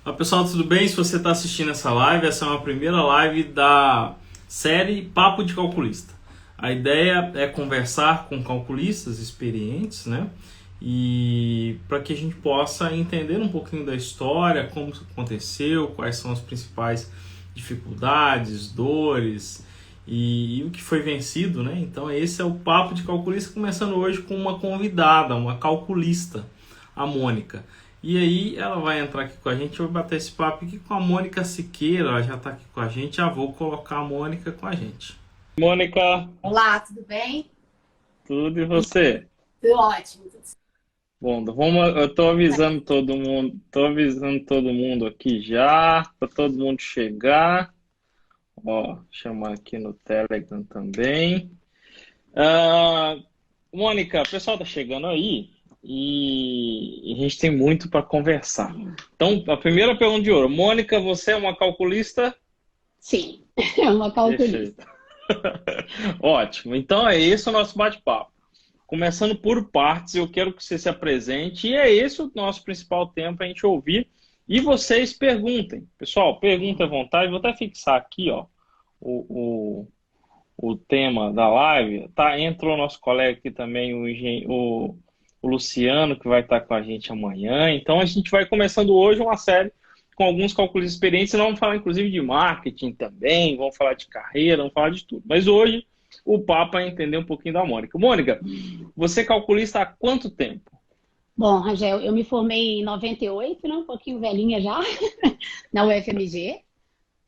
Olá pessoal, tudo bem? Se você está assistindo essa live, essa é uma primeira live da série Papo de Calculista. A ideia é conversar com calculistas experientes, né? E para que a gente possa entender um pouquinho da história, como isso aconteceu, quais são as principais dificuldades, dores e o que foi vencido, né? Então esse é o Papo de Calculista, começando hoje com uma convidada, uma calculista, a Mônica. E aí ela vai entrar aqui com a gente, eu vou bater esse papo aqui com a Mônica Siqueira, ela já está aqui com a gente, já vou colocar a Mônica com a gente. Mônica, Olá, tudo bem? tudo e você? Tudo ótimo. Bom, eu tô avisando todo mundo aqui já, para todo mundo chegar. Ó, chamar aqui no Telegram também. Ah, Mônica, o pessoal tá chegando aí e a gente tem muito para conversar. Então, a primeira pergunta de ouro. Mônica, você é uma calculista? Sim, é uma calculista. Perfeito. Ótimo. Então é esse o nosso bate-papo. Começando por partes, eu quero que você se apresente e é esse o nosso principal tempo para a gente ouvir. E vocês perguntem. Pessoal, perguntem à vontade. Vou até fixar aqui, ó, o, o tema da live. Tá? Entrou o nosso colega aqui também, o Luciano, que vai estar com a gente amanhã. Então a gente vai começando hoje uma série com alguns calculistas experientes. Nós vamos falar inclusive de marketing também, vamos falar de carreira, vamos falar de tudo. Mas hoje o papo é entender um pouquinho da Mônica. Mônica, você é calculista há quanto tempo? Bom, Rangel, eu me formei em 98, né? Um pouquinho velhinha já, na UFMG.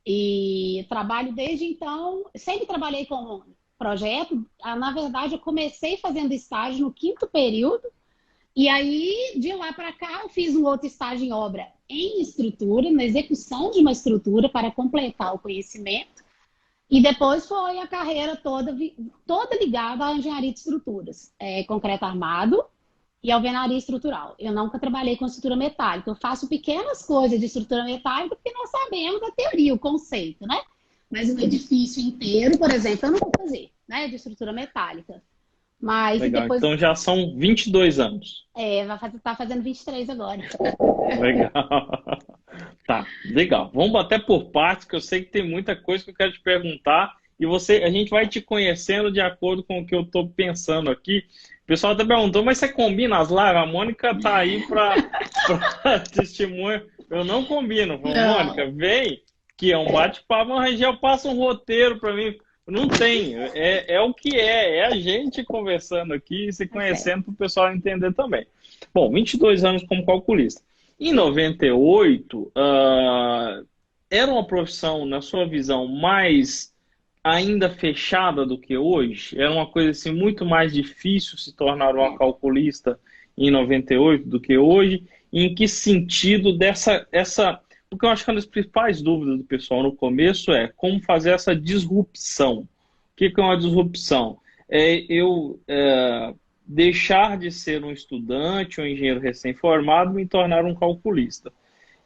E trabalho desde então, sempre trabalhei com projeto. Na verdade, eu comecei fazendo estágio no quinto período. E aí, de lá para cá, eu fiz um outro estágio em obra em estrutura, na execução de uma estrutura para completar o conhecimento. E depois foi a carreira toda ligada à engenharia de estruturas, concreto armado e alvenaria estrutural. Eu nunca trabalhei com estrutura metálica. Eu faço pequenas coisas de estrutura metálica porque nós sabemos a teoria, o conceito, né? Mas um edifício inteiro, por exemplo, eu não vou fazer, né, de estrutura metálica. Mas Legal, depois então já são 22 anos. tá fazendo 23 agora. Legal. Tá, legal. Vamos até por partes, que eu sei que tem muita coisa que eu quero te perguntar e a gente vai te conhecendo de acordo com o que eu estou pensando aqui. O pessoal até perguntou, mas você combina as lives? A Mônica tá aí para testemunho. Eu não combino. Falei, Não. Mônica, vem, que é um bate-papo, mas Rangel passa um roteiro para mim. Não tem, é o que é a gente conversando aqui e se conhecendo para o pessoal entender também. Bom, 22 anos como calculista. Em 98, era uma profissão, na sua visão, mais ainda fechada do que hoje? Era uma coisa assim, muito mais difícil se tornar uma calculista em 98 do que hoje? Em que sentido porque eu acho que uma das principais dúvidas do pessoal no começo é como fazer essa disrupção. O que é uma disrupção? Deixar de ser um estudante, um engenheiro recém-formado, e me tornar um calculista.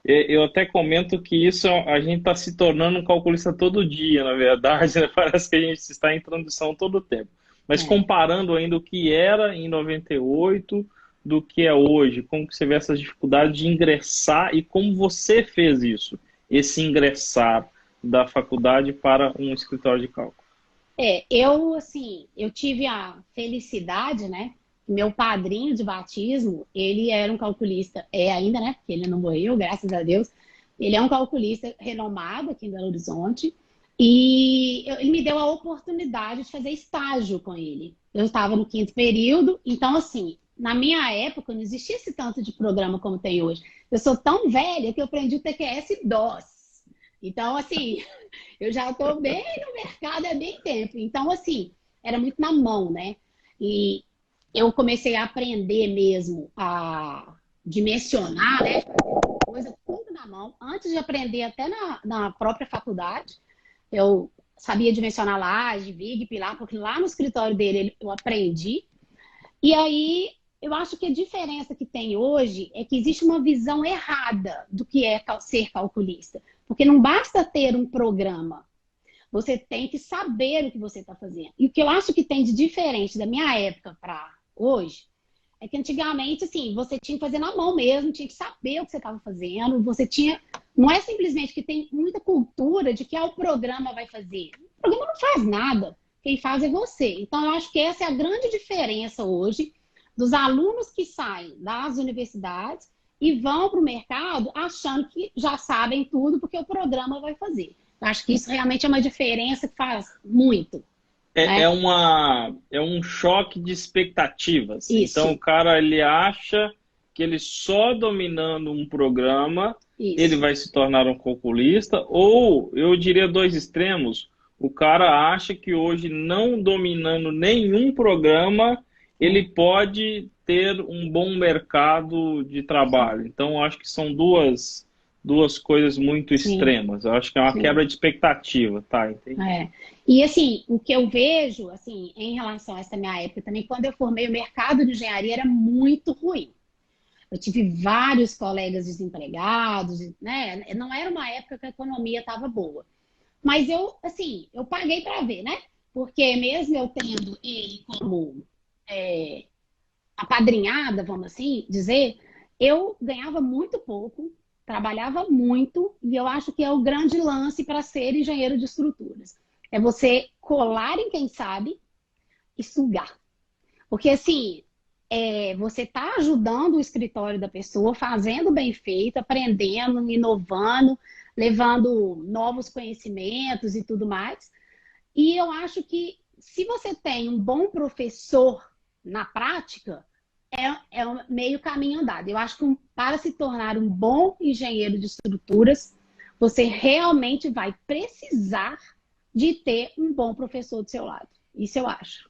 Eu até comento que isso a gente está se tornando um calculista todo dia, na verdade, né? Parece que a gente está em transição todo o tempo. Mas comparando ainda o que era em 98 do que é hoje, como que você vê essas dificuldades de ingressar e como você fez isso, esse ingressar da faculdade para um escritório de cálculo? Eu tive a felicidade, né? Meu padrinho de batismo, ele era um calculista, é ainda, né? Porque ele não morreu, graças a Deus. Ele é um calculista renomado aqui em Belo Horizonte. E ele me deu a oportunidade de fazer estágio com ele. Eu estava no quinto período, então, assim, na minha época não existia esse tanto de programa como tem hoje. Eu sou tão velha que eu aprendi o TQS-DOS. Então, assim, eu já estou bem no mercado há bem tempo. Então, assim, era muito na mão, né? E eu comecei a aprender mesmo a dimensionar, né? Coisa tudo na mão. Antes de aprender até na própria faculdade, eu sabia dimensionar laje, viga e pilar, porque lá no escritório dele eu aprendi. E aí, eu acho que a diferença que tem hoje é que existe uma visão errada do que é ser calculista. Porque não basta ter um programa. Você tem que saber o que você está fazendo. E o que eu acho que tem de diferente da minha época para hoje é que antigamente, assim, você tinha que fazer na mão mesmo, tinha que saber o que você estava fazendo, você tinha Não é simplesmente que tem muita cultura de que o programa vai fazer. O programa não faz nada. Quem faz é você. Então, eu acho que essa é a grande diferença hoje dos alunos que saem das universidades e vão para o mercado achando que já sabem tudo porque o programa vai fazer. Eu acho que isso realmente é uma diferença que faz muito. É um choque de expectativas. Isso. Então, o cara, ele acha que ele só dominando um programa, ele vai se tornar um calculista, ou, eu diria, dois extremos. O cara acha que hoje, não dominando nenhum programa, ele pode ter um bom mercado de trabalho. Então, eu acho que são duas coisas muito extremas. Eu acho que é uma quebra de expectativa, tá? Entendi. E, assim, o que eu vejo, assim, em relação a essa minha época também, quando eu formei, o mercado de engenharia era muito ruim. Eu tive vários colegas desempregados, né? Não era uma época que a economia estava boa. Mas eu paguei para ver, né? Porque mesmo eu tendo ele como apadrinhada, vamos assim dizer, eu ganhava muito pouco, trabalhava muito, e eu acho que é o grande lance para ser engenheiro de estruturas. É você colar em quem sabe e sugar. Porque, assim, você está ajudando o escritório da pessoa, fazendo bem feito, aprendendo, inovando, levando novos conhecimentos e tudo mais. E eu acho que se você tem um bom professor na prática, é um meio caminho andado. Eu acho que para se tornar um bom engenheiro de estruturas, você realmente vai precisar de ter um bom professor do seu lado. Isso eu acho.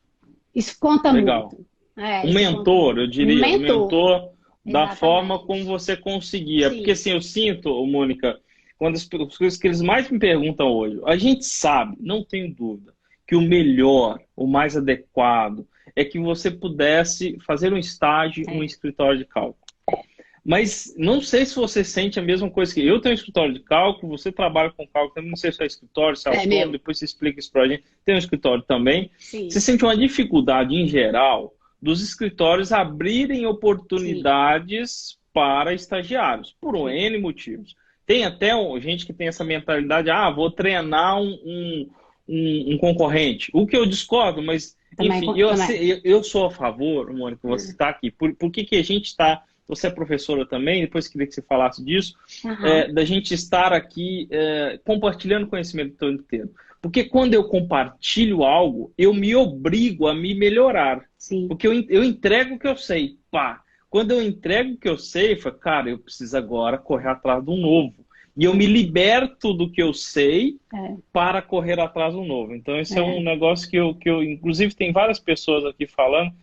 Isso conta muito. Um mentor, eu diria. Um mentor da Exatamente. forma como você conseguia. Sim. Porque assim, eu sinto, Mônica, quando as coisas que eles mais me perguntam hoje, a gente sabe, não tenho dúvida, que o melhor, o mais adequado, é que você pudesse fazer um estágio no escritório de cálculo. Mas não sei se você sente a mesma coisa que eu tenho um escritório de cálculo, você trabalha com cálculo, não sei se é escritório, se é autônomo, depois você explica isso pra gente. Tem um escritório também. Sim. Você sente uma dificuldade, em geral, dos escritórios abrirem oportunidades para estagiários, por N motivos. Tem até gente que tem essa mentalidade, vou treinar um concorrente. O que eu discordo, mas, enfim, eu sou a favor, Mônica, você está aqui. Por que a gente está... Você é professora também, depois queria que você falasse disso, da gente estar aqui compartilhando conhecimento o tempo inteiro. Porque quando eu compartilho algo, eu me obrigo a me melhorar. Sim. Porque eu entrego o que eu sei. Quando eu entrego o que eu sei, eu falo, cara, eu preciso agora correr atrás de um novo. E eu me liberto do que eu sei para correr atrás do novo. Então, esse é um negócio que eu inclusive, tem várias pessoas aqui falando,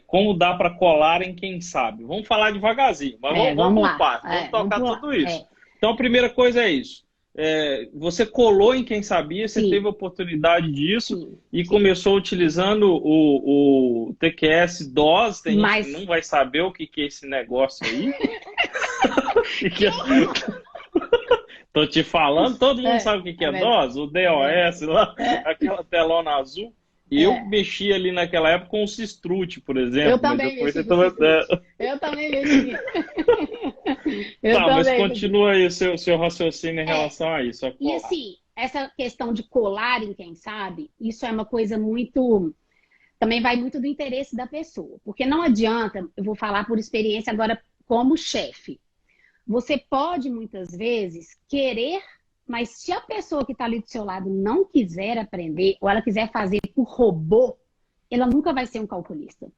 como dá para colar em quem sabe. Vamos falar devagarzinho, mas vamos lá. Vamos tocar tudo isso. Então, a primeira coisa é isso. Você colou em quem sabia, você teve a oportunidade disso e começou utilizando o TQS DOS. Tem gente que não vai saber o que é esse negócio aí. Tô te falando, todo mundo sabe o que é DOS, o DOS lá, aquela telona azul. Eu mexi ali naquela época com o Cistrute, por exemplo. Eu também mexi Eu também mexi. Mas continua aí o seu raciocínio em relação a isso. E assim, essa questão de colar em quem sabe, isso é uma coisa muito... Também vai muito do interesse da pessoa. Porque não adianta, eu vou falar por experiência agora como chefe. Você pode, muitas vezes, querer... Mas se a pessoa que está ali do seu lado não quiser aprender, ou ela quiser fazer por robô, ela nunca vai ser um calculista.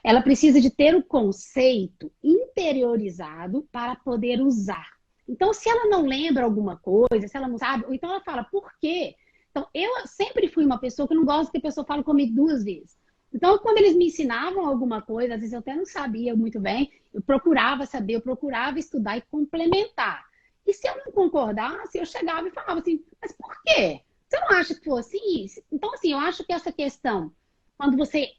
Ela precisa de ter o conceito interiorizado para poder usar. Então, se ela não lembra alguma coisa, se ela não sabe, ou então ela fala, por quê? Então, eu sempre fui uma pessoa que não gosta que a pessoa fale comigo 2 vezes. Então, quando eles me ensinavam alguma coisa, às vezes eu até não sabia muito bem, eu procurava saber, eu procurava estudar e complementar. E se eu não concordasse, eu chegava e falava assim, mas por quê? Você não acha que fosse isso? Então, assim, eu acho que essa questão, quando você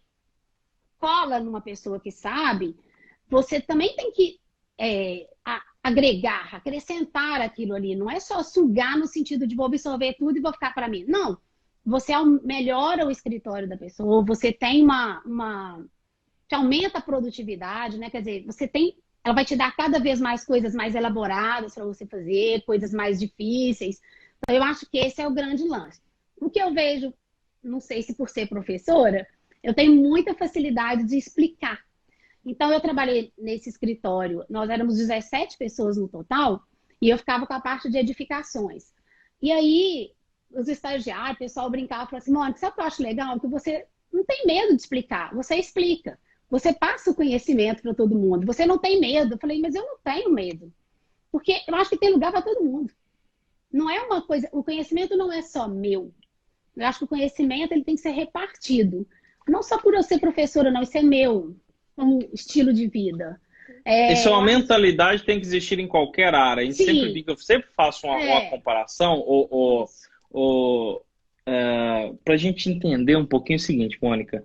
cola numa pessoa que sabe, você também tem que agregar, acrescentar aquilo ali. Não é só sugar no sentido de vou absorver tudo e vou ficar para mim. Não. Você melhora o escritório da pessoa, você tem você aumenta a produtividade, né? Quer dizer, você tem ela vai te dar cada vez mais coisas mais elaboradas para você fazer, coisas mais difíceis. Então, eu acho que esse é o grande lance. O que eu vejo, não sei se por ser professora, eu tenho muita facilidade de explicar. Então, eu trabalhei nesse escritório, nós éramos 17 pessoas no total, e eu ficava com a parte de edificações. E aí, os estagiários, o pessoal brincava e falava assim, Mônica, sabe o que eu acho legal? Que você não tem medo de explicar, você explica. Você passa o conhecimento para todo mundo, você não tem medo. Eu falei, mas eu não tenho medo. Porque eu acho que tem lugar para todo mundo. Não é uma coisa, o conhecimento não é só meu. Eu acho que o conhecimento ele tem que ser repartido. Não só por eu ser professora, não, isso é meu, um estilo de vida. Isso é uma mentalidade que tem que existir em qualquer área. E sempre, eu sempre faço uma comparação para a gente entender um pouquinho o seguinte, Mônica.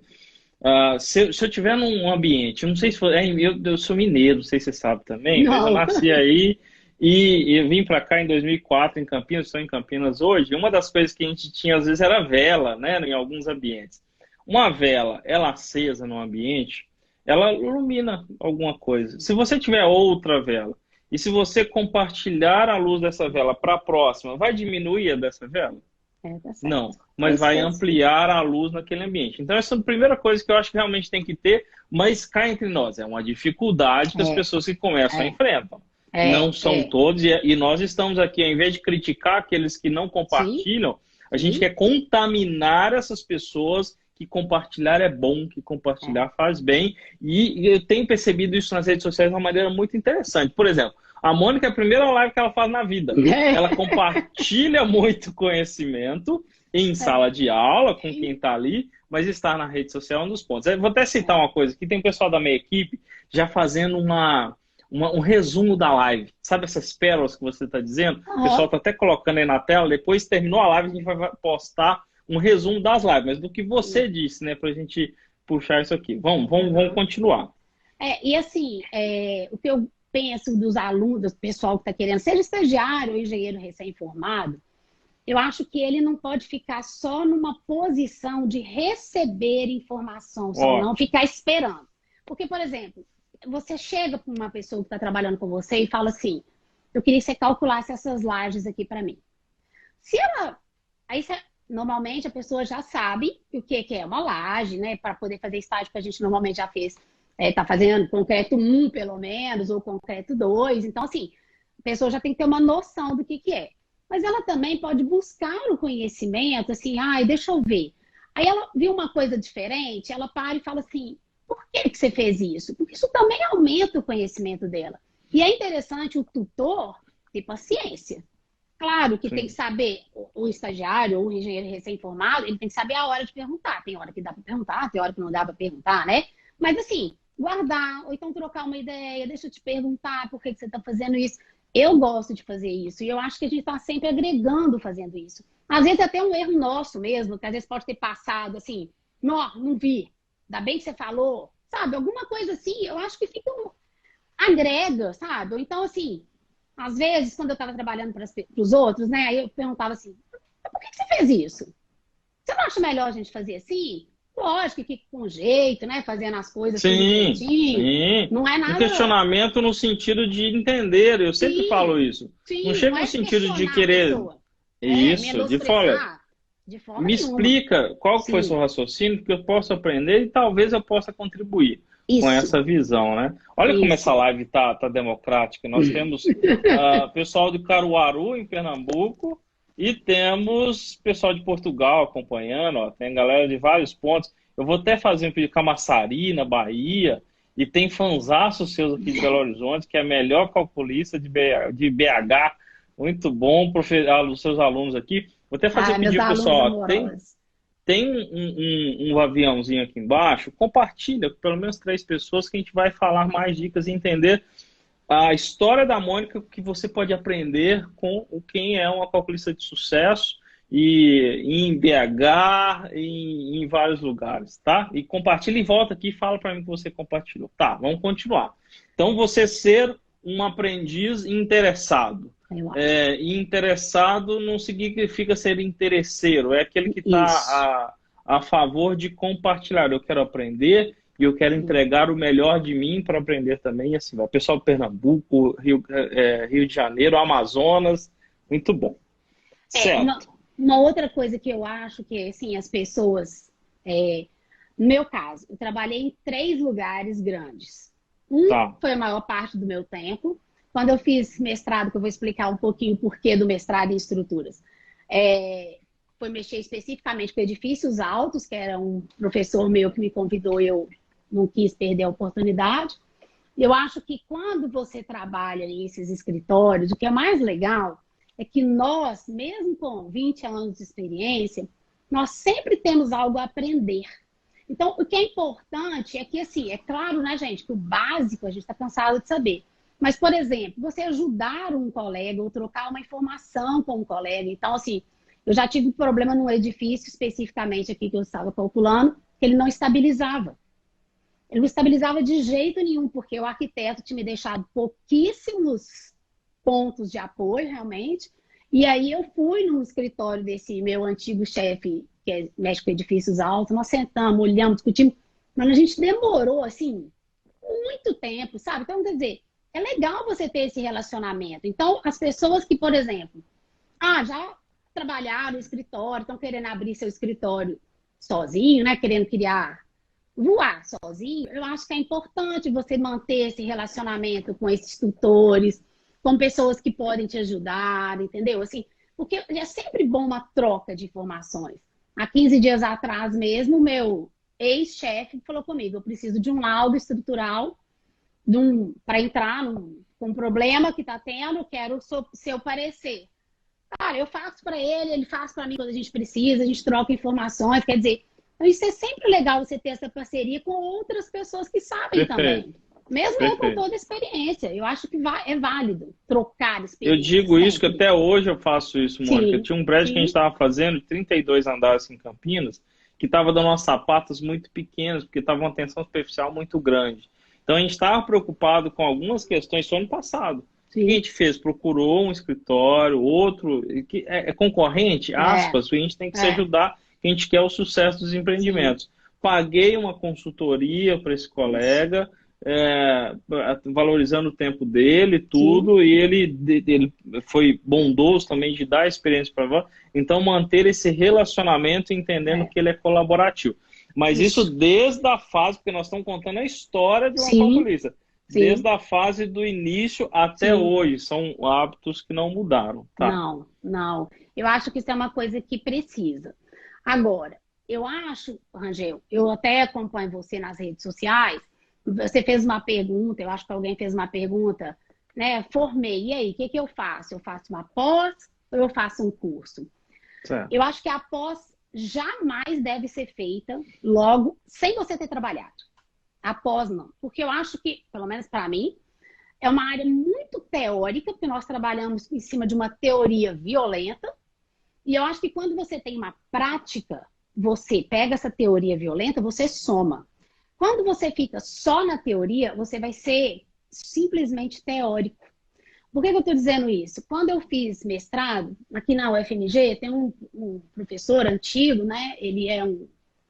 Se eu estiver num ambiente, não sei se for, eu sou mineiro, não sei se você sabe também, mas eu nasci aí e eu vim para cá em 2004 em Campinas, estou em Campinas hoje. Uma das coisas que a gente tinha às vezes era vela, né, em alguns ambientes. Uma vela, ela acesa no ambiente, ela ilumina alguma coisa. Se você tiver outra vela e se você compartilhar a luz dessa vela para a próxima, vai diminuir a dessa vela? Tá certo. Não, mas vai ampliar a luz naquele ambiente. Então, essa é a primeira coisa que eu acho que realmente tem que ter, mas cá entre nós, é uma dificuldade que as pessoas que começam enfrentam. Não são todos, e nós estamos aqui, ao invés de criticar aqueles que não compartilham, a gente quer contaminar essas pessoas que compartilhar é bom, que compartilhar faz bem, e eu tenho percebido isso nas redes sociais de uma maneira muito interessante. Por exemplo, a Mônica é a primeira live que ela faz na vida. Ela compartilha muito conhecimento em sala de aula, com quem está ali, mas estar na rede social é um dos pontos. Eu vou até citar uma coisa, que tem um pessoal da minha equipe já fazendo um resumo da live. Sabe essas pérolas que você está dizendo? O pessoal está até colocando aí na tela, depois terminou a live, a gente vai postar um resumo das lives, mas do que você disse, né, para a gente puxar isso aqui. Vamos continuar. E assim, o que eu penso dos alunos, do pessoal que está querendo, seja estagiário ou engenheiro recém-formado, eu acho que ele não pode ficar só numa posição de receber informação, só não ficar esperando. Porque, por exemplo, você chega para uma pessoa que está trabalhando com você e fala assim, eu queria que você calculasse essas lajes aqui para mim. Se ela... Aí você... Normalmente a pessoa já sabe o que é uma laje, né? Para poder fazer estágio que a gente normalmente já fez, tá fazendo concreto 1 pelo menos, ou concreto 2. Então, assim, a pessoa já tem que ter uma noção do que é. Mas ela também pode buscar o conhecimento, assim, deixa eu ver. Aí ela viu uma coisa diferente, ela para e fala assim, por que você fez isso? Porque isso também aumenta o conhecimento dela. E é interessante o tutor ter paciência. Claro que tem que saber, o estagiário ou o engenheiro recém-formado, ele tem que saber a hora de perguntar. Tem hora que dá para perguntar, tem hora que não dá para perguntar, né? Mas assim, guardar, ou então trocar uma ideia, deixa eu te perguntar por que você está fazendo isso. Eu gosto de fazer isso e eu acho que a gente está sempre agregando fazendo isso. Às vezes até um erro nosso mesmo, que às vezes pode ter passado assim, não vi, ainda bem que você falou, sabe? Alguma coisa assim, eu acho que fica agrega, sabe? Ou então assim... Às vezes, quando eu estava trabalhando para os outros, né? Aí eu perguntava assim, por que você fez isso? Você não acha melhor a gente fazer assim? Lógico que com jeito, né? Fazendo as coisas sim. Não é nada... Um questionamento no sentido de entender, eu sempre falo isso. Não chega no sentido de querer... Isso, de forma me explica qual foi o seu raciocínio, que eu posso aprender e talvez eu possa contribuir. Com essa visão, né? Olha como essa live tá democrática. Nós temos pessoal de Caruaru, em Pernambuco, e temos pessoal de Portugal acompanhando, tem galera de vários pontos. Eu vou até fazer um pedido de Camaçari, na Bahia, e tem fanzaços seus aqui de Belo Horizonte, que é a melhor calculista de BH. Muito bom, os seus alunos aqui. Vou até fazer um pedido, pessoal. Tem um aviãozinho aqui embaixo, compartilha com pelo menos 3 pessoas que a gente vai falar mais dicas e entender a história da Mônica que você pode aprender com quem é uma calculista de sucesso e em BH, em vários lugares, tá? E compartilha e volta aqui e fala para mim que você compartilhou. Tá, vamos continuar. Então, você ser um aprendiz interessado. E interessado não significa ser interesseiro, é aquele que está a favor de compartilhar. Eu quero aprender, e eu quero entregar o melhor de mim para aprender também. E assim vai. Pessoal de Pernambuco, Rio de Janeiro, Amazonas, muito bom. Certo. Uma outra coisa que eu acho que, assim, as pessoas... no meu caso, eu trabalhei em 3 lugares grandes. Foi a maior parte do meu tempo. Quando eu fiz mestrado, que eu vou explicar um pouquinho o porquê do mestrado em estruturas, foi mexer especificamente com edifícios altos, que era um professor meu que me convidou, eu não quis perder a oportunidade. Eu acho que quando você trabalha nesses escritórios, o que é mais legal é que nós, mesmo com 20 anos de experiência, nós sempre temos algo a aprender. Então, o que é importante é que, assim, é claro, né, gente, que o básico a gente está cansado de saber. Mas, por exemplo, você ajudar um colega ou trocar uma informação com um colega. Então, assim, eu já tive um problema num edifício especificamente aqui que eu estava calculando, que ele não estabilizava. Ele não estabilizava de jeito nenhum, porque o arquiteto tinha me deixado pouquíssimos pontos de apoio, realmente. E aí eu fui no escritório desse meu antigo chefe, que mexe com edifícios altos, nós sentamos, olhamos, discutimos, mas a gente demorou, assim, muito tempo, sabe? Então, quer dizer, é legal você ter esse relacionamento. Então, as pessoas que, por exemplo, já trabalharam no escritório, estão querendo abrir seu escritório sozinho, né? Querendo voar sozinho, eu acho que é importante você manter esse relacionamento com esses tutores, com pessoas que podem te ajudar, entendeu? Assim, porque é sempre bom uma troca de informações. Há 15 dias atrás mesmo, meu ex-chefe falou comigo, eu preciso de um laudo estrutural para entrar com um problema que está tendo, quero o seu parecer. Cara, eu faço para ele faz para mim quando a gente precisa, a gente troca informações, quer dizer, então isso é sempre legal você ter essa parceria com outras pessoas que sabem também. Mesmo eu com toda a experiência, eu acho que é válido trocar experiência. Eu digo isso, que até hoje eu faço isso, Mônica. Tinha um prédio que a gente estava fazendo, 32 andares em Campinas, que estava dando umas sapatas muito pequenas, porque estava uma tensão superficial muito grande. Então a gente estava preocupado com algumas questões só ano passado. O que a gente fez? Procurou um escritório, outro, que é concorrente, aspas, a gente tem que se ajudar, que a gente quer o sucesso dos empreendimentos. Paguei uma consultoria para esse colega, valorizando o tempo dele, tudo, e ele foi bondoso também de dar experiência para nós. Então, manter esse relacionamento entendendo que ele é colaborativo. Mas isso desde a fase, porque nós estamos contando a história de uma calculista. Desde a fase do início até hoje. São hábitos que não mudaram. Tá? Não. Eu acho que isso é uma coisa que precisa. Agora, eu acho, Rangel, eu até acompanho você nas redes sociais. Você fez uma pergunta, eu acho que alguém fez uma pergunta, né? Formei, e aí, o que eu faço? Eu faço uma pós ou eu faço um curso? Certo. Eu acho que a pós jamais deve ser feita logo sem você ter trabalhado. A pós não. Porque eu acho que, pelo menos para mim, é uma área muito teórica, porque nós trabalhamos em cima de uma teoria violenta. E eu acho que quando você tem uma prática, você pega essa teoria violenta, você soma. Quando você fica só na teoria, você vai ser simplesmente teórico. Por que eu estou dizendo isso? Quando eu fiz mestrado, aqui na UFMG, tem um professor antigo, né? Ele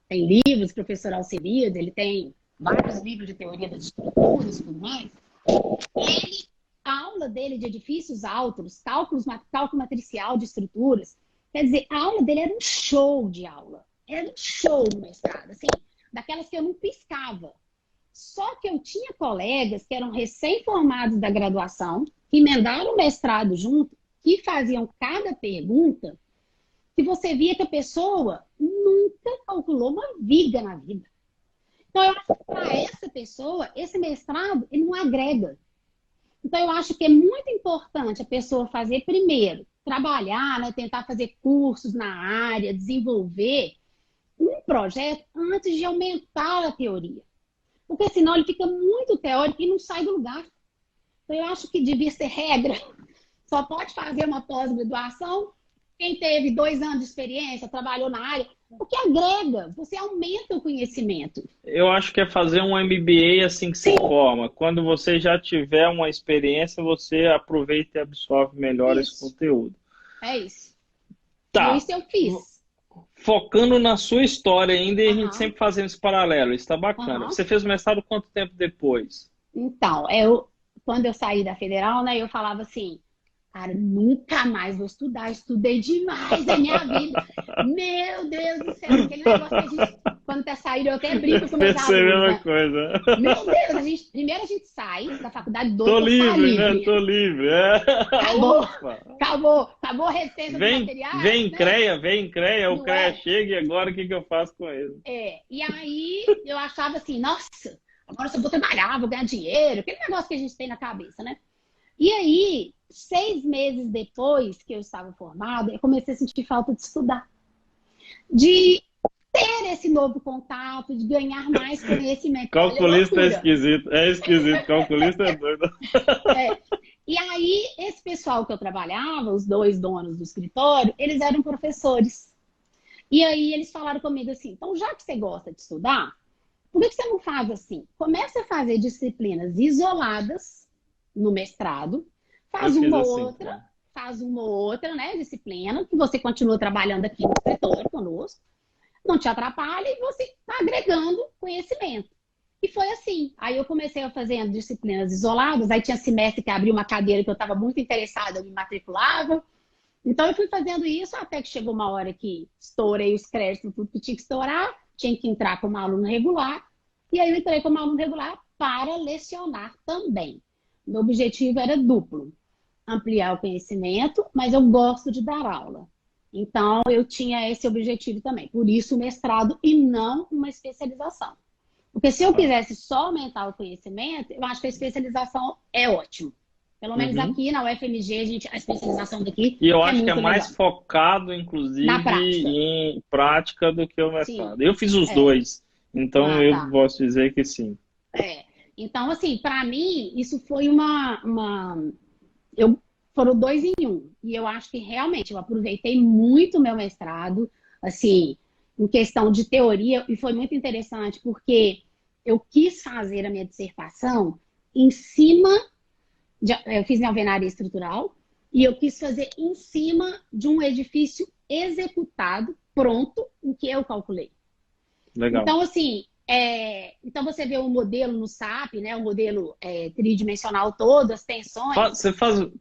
tem livros, professor Alcebiades, ele tem vários livros de teoria das estruturas e tudo mais. A aula dele de edifícios altos, cálculo matricial de estruturas, quer dizer, a aula dele era um show de aula. Era um show no mestrado, assim, daquelas que eu não piscava. Só que eu tinha colegas que eram recém-formados da graduação, que emendaram o mestrado junto, que faziam cada pergunta, que você via que a pessoa nunca calculou uma viga na vida. Então, eu acho que para essa pessoa, esse mestrado, ele não agrega. Então, eu acho que é muito importante a pessoa fazer primeiro, trabalhar, né, tentar fazer cursos na área, desenvolver um projeto antes de aumentar a teoria. Porque senão ele fica muito teórico e não sai do lugar. Então, eu acho que devia ser regra. Só pode fazer uma pós-graduação quem teve 2 anos de experiência, trabalhou na área, porque agrega, você aumenta o conhecimento. Eu acho que é fazer um MBA assim que se forma. Quando você já tiver uma experiência, você aproveita e absorve melhor esse conteúdo. É isso. Tá. Isso eu fiz. focando na sua história ainda e a gente Aham, sempre fazendo esse paralelo. Isso tá bacana. aham. Você fez o mestrado quanto tempo depois? Então, quando eu saí da federal, né, eu falava assim, cara, nunca mais vou estudar, estudei demais na minha vida. Meu Deus do céu, aquele negócio que a gente, quando tá saindo, eu até brinco com meus Pensei a alunos, mesma né? coisa. Meu Deus, primeiro a gente sai da faculdade Tô doido pra ficar livre, né? livre. Tô livre. É. Acabou, Opa! acabou a receita dos materiais, né? Vem CREA, o Não CREA é? chega e agora o que que eu faço com ele? E aí eu achava assim, nossa, agora eu só vou trabalhar, vou ganhar dinheiro, aquele negócio que a gente tem na cabeça, né? E aí, 6 meses depois que eu estava formada, eu comecei a sentir falta de estudar, de ter esse novo contato, de ganhar mais conhecimento. Olha, Calculista loucura. é esquisito, calculista é doido. É. E aí, esse pessoal que eu trabalhava, os dois donos do escritório, eles eram professores. E aí eles falaram comigo assim, então já que você gosta de estudar, por que você não faz assim? Começa a fazer disciplinas isoladas no mestrado, Eu faz fiz uma assim. outra, faz uma outra, né, disciplina, que você continua trabalhando aqui no escritório conosco, não te atrapalha e você está agregando conhecimento. E foi assim. Aí eu comecei a fazer disciplinas isoladas, aí tinha semestre que abria uma cadeira que eu estava muito interessada, eu me matriculava. Então eu fui fazendo isso até que chegou uma hora que estourei os créditos, tudo que tinha que estourar, tinha que entrar como aluno regular, e aí eu entrei como aluno regular para lecionar também. Meu objetivo era duplo, ampliar o conhecimento, mas eu gosto de dar aula. Então eu tinha esse objetivo também, por isso o mestrado e não uma especialização. Porque se eu quisesse só aumentar o conhecimento, eu acho que a especialização é ótimo. Pelo menos Uhum. aqui na UFMG, a especialização daqui E eu é acho que é muito mais legal. focado, Na inclusive, prática. em prática do que o Sim. mestrado. Eu fiz os É. dois, então Ah, eu tá. posso dizer que sim. É. Então, assim, para mim, isso foi foram 2 em 1. E eu acho que realmente eu aproveitei muito o meu mestrado, assim, em questão de teoria, e foi muito interessante, porque eu quis fazer a minha dissertação em cima, eu fiz em alvenaria estrutural, e eu quis fazer em cima de um edifício executado, pronto, em que eu calculei. Legal. Então, assim, então você vê o modelo no SAP, né? O modelo tridimensional todo, as tensões.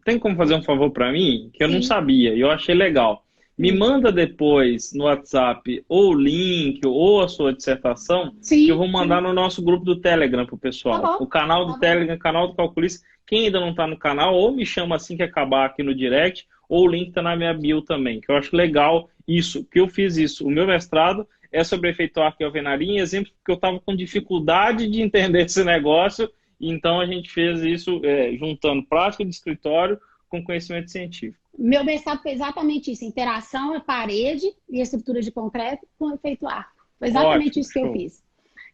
Tem como fazer um favor para mim? Que eu não Sim. sabia e eu achei legal. Me Hum. manda depois no WhatsApp ou o link ou a sua dissertação que eu Sim, vou mandar sim. no nosso grupo do Telegram pro Tá pessoal. bom, O canal do tá bom. Telegram, canal do Calculista. Quem ainda não está no canal, ou me chama assim que acabar aqui no direct, ou o link está na minha bio também, que eu acho legal isso, que eu fiz isso. O meu mestrado é sobre efeito arco e alvenaria, em exemplo, porque eu estava com dificuldade de entender esse negócio, então a gente fez isso juntando prática de escritório com conhecimento científico. Meu mestrado foi exatamente isso: interação, a parede e a estrutura de concreto com efeito arco. Foi exatamente Ótimo, isso que eu show. fiz.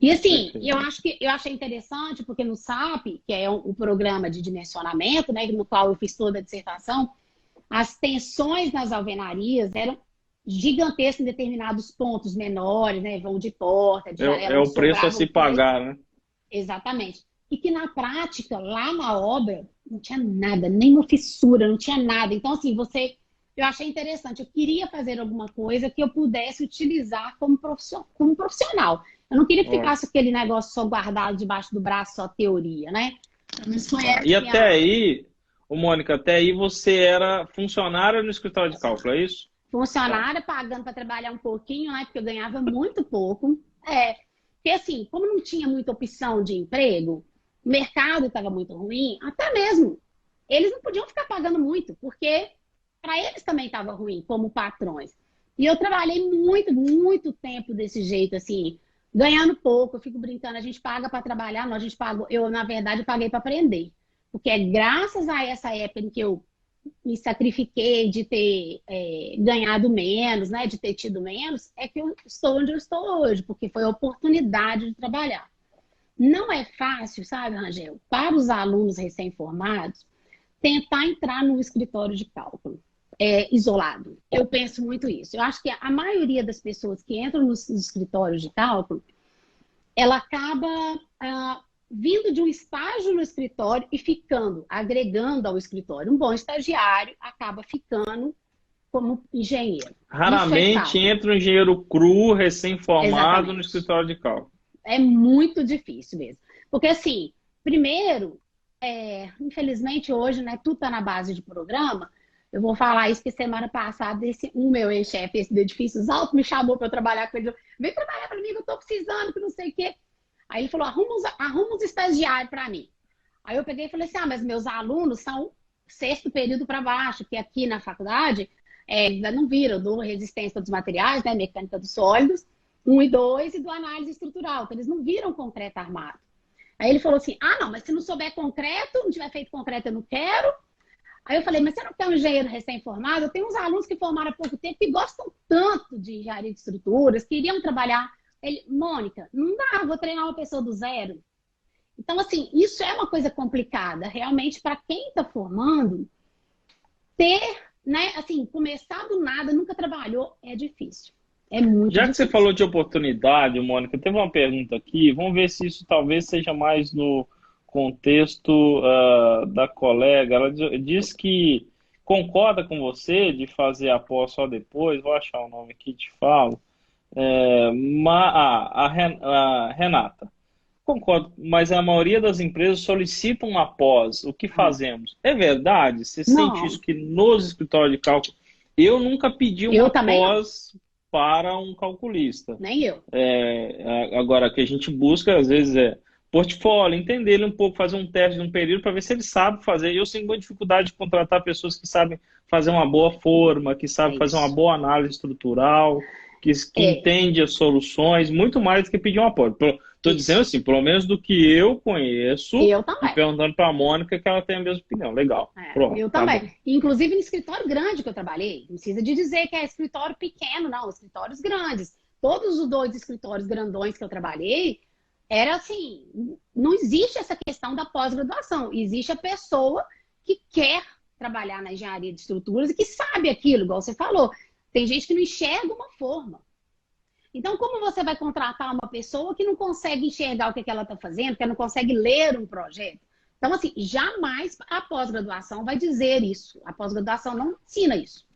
E assim, Perfeito. eu achei interessante, porque no SAP, que é um programa de dimensionamento, né, no qual eu fiz toda a dissertação, as tensões nas alvenarias eram gigantescas em determinados pontos menores, né, vão de porta, de É janela, onde o preço a sobrava se um pouco. pagar, né? Exatamente. E que na prática, lá na obra, não tinha nada, nenhuma fissura, não tinha nada. Então, assim, eu achei interessante. Eu queria fazer alguma coisa que eu pudesse utilizar como profissional. Eu não queria que Ótimo. ficasse aquele negócio só guardado debaixo do braço, só teoria, né? Mas foi E essa até minha aí, Mônica, até aí você era funcionária no escritório de cálculo, é isso? Tá. funcionária pagando para trabalhar um pouquinho, né? Porque eu ganhava muito pouco. Porque assim, como não tinha muita opção de emprego, o mercado estava muito ruim, até mesmo eles não podiam ficar pagando muito, porque para eles também estava ruim, como patrões. E eu trabalhei muito, muito tempo desse jeito, assim, ganhando pouco. Eu fico brincando, a gente paga para trabalhar, não, a gente paga, eu, na verdade, paguei para aprender. Porque é graças a essa época em que eu me sacrifiquei de ter ganhado menos, né, de ter tido menos, é que eu estou onde eu estou hoje, porque foi a oportunidade de trabalhar. Não é fácil, sabe, Rangel, para os alunos recém-formados, tentar entrar no escritório de cálculo isolado. Eu penso muito isso. Eu acho que a maioria das pessoas que entram nos escritórios de cálculo, ela acaba vindo de um estágio no escritório e ficando, agregando ao escritório. Um bom estagiário acaba ficando como engenheiro. Raramente entra um engenheiro cru, recém-formado no escritório de cálculo. É muito difícil mesmo. Porque, assim, primeiro, infelizmente hoje, né, tudo está na base de programa. Eu vou falar isso que semana passada, meu ex-chefe, esse de Edifícios Altos, me chamou para eu trabalhar com ele. Vem trabalhar para mim, que eu estou precisando, que não sei o quê. Aí ele falou, arruma uns estagiários para mim. Aí eu peguei e falei assim, mas meus alunos são 6º período para baixo, que aqui na faculdade ainda não viram do resistência dos materiais, né, mecânica dos sólidos, 1 e 2, e do análise estrutural. Então, eles não viram concreto armado. Aí ele falou assim, não, mas se não souber concreto, não tiver feito concreto, eu não quero. Aí eu falei, mas você não quer um engenheiro recém-formado? Eu tenho uns alunos que formaram há pouco tempo que gostam tanto de engenharia de estruturas, queriam trabalhar. Ele, Mônica, não dá, eu vou treinar uma pessoa do zero. Então, assim, isso é uma coisa complicada. Realmente, para quem está formando, né, assim, começar do nada, nunca trabalhou, é difícil. É muito Já difícil. que você falou de oportunidade, Mônica, teve uma pergunta aqui, vamos ver se isso talvez seja mais no contexto da colega. Ela diz que concorda com você de fazer a pós só depois, vou achar o nome aqui e te falo. A Renata. Concordo, mas a maioria das empresas solicitam uma pós. O que fazemos? É verdade? Você sente isso que nos escritórios de cálculo... Eu nunca pedi uma pós para um calculista. Nem eu. Agora, o que a gente busca, às vezes, portfólio, entender ele um pouco, fazer um teste de um período para ver se ele sabe fazer. Eu tenho dificuldade de contratar pessoas que sabem fazer uma boa forma, que sabem fazer uma boa análise estrutural, que entende as soluções, muito mais do que pedir um apoio. Estou dizendo assim, pelo menos do que eu conheço, eu também. E perguntando para a Mônica que ela tem a mesma opinião. Legal. Pronto, eu também. Inclusive no escritório grande que eu trabalhei, não precisa de dizer que é escritório pequeno, não, escritórios grandes. Todos os 2 escritórios grandões que eu trabalhei, era assim, não existe essa questão da pós-graduação, existe a pessoa que quer trabalhar na engenharia de estruturas e que sabe aquilo, igual você falou. Tem gente que não enxerga uma forma. Então, como você vai contratar uma pessoa que não consegue enxergar o que ela está fazendo, que não consegue ler um projeto? Então, assim, jamais a pós-graduação vai dizer isso. A pós-graduação não ensina isso.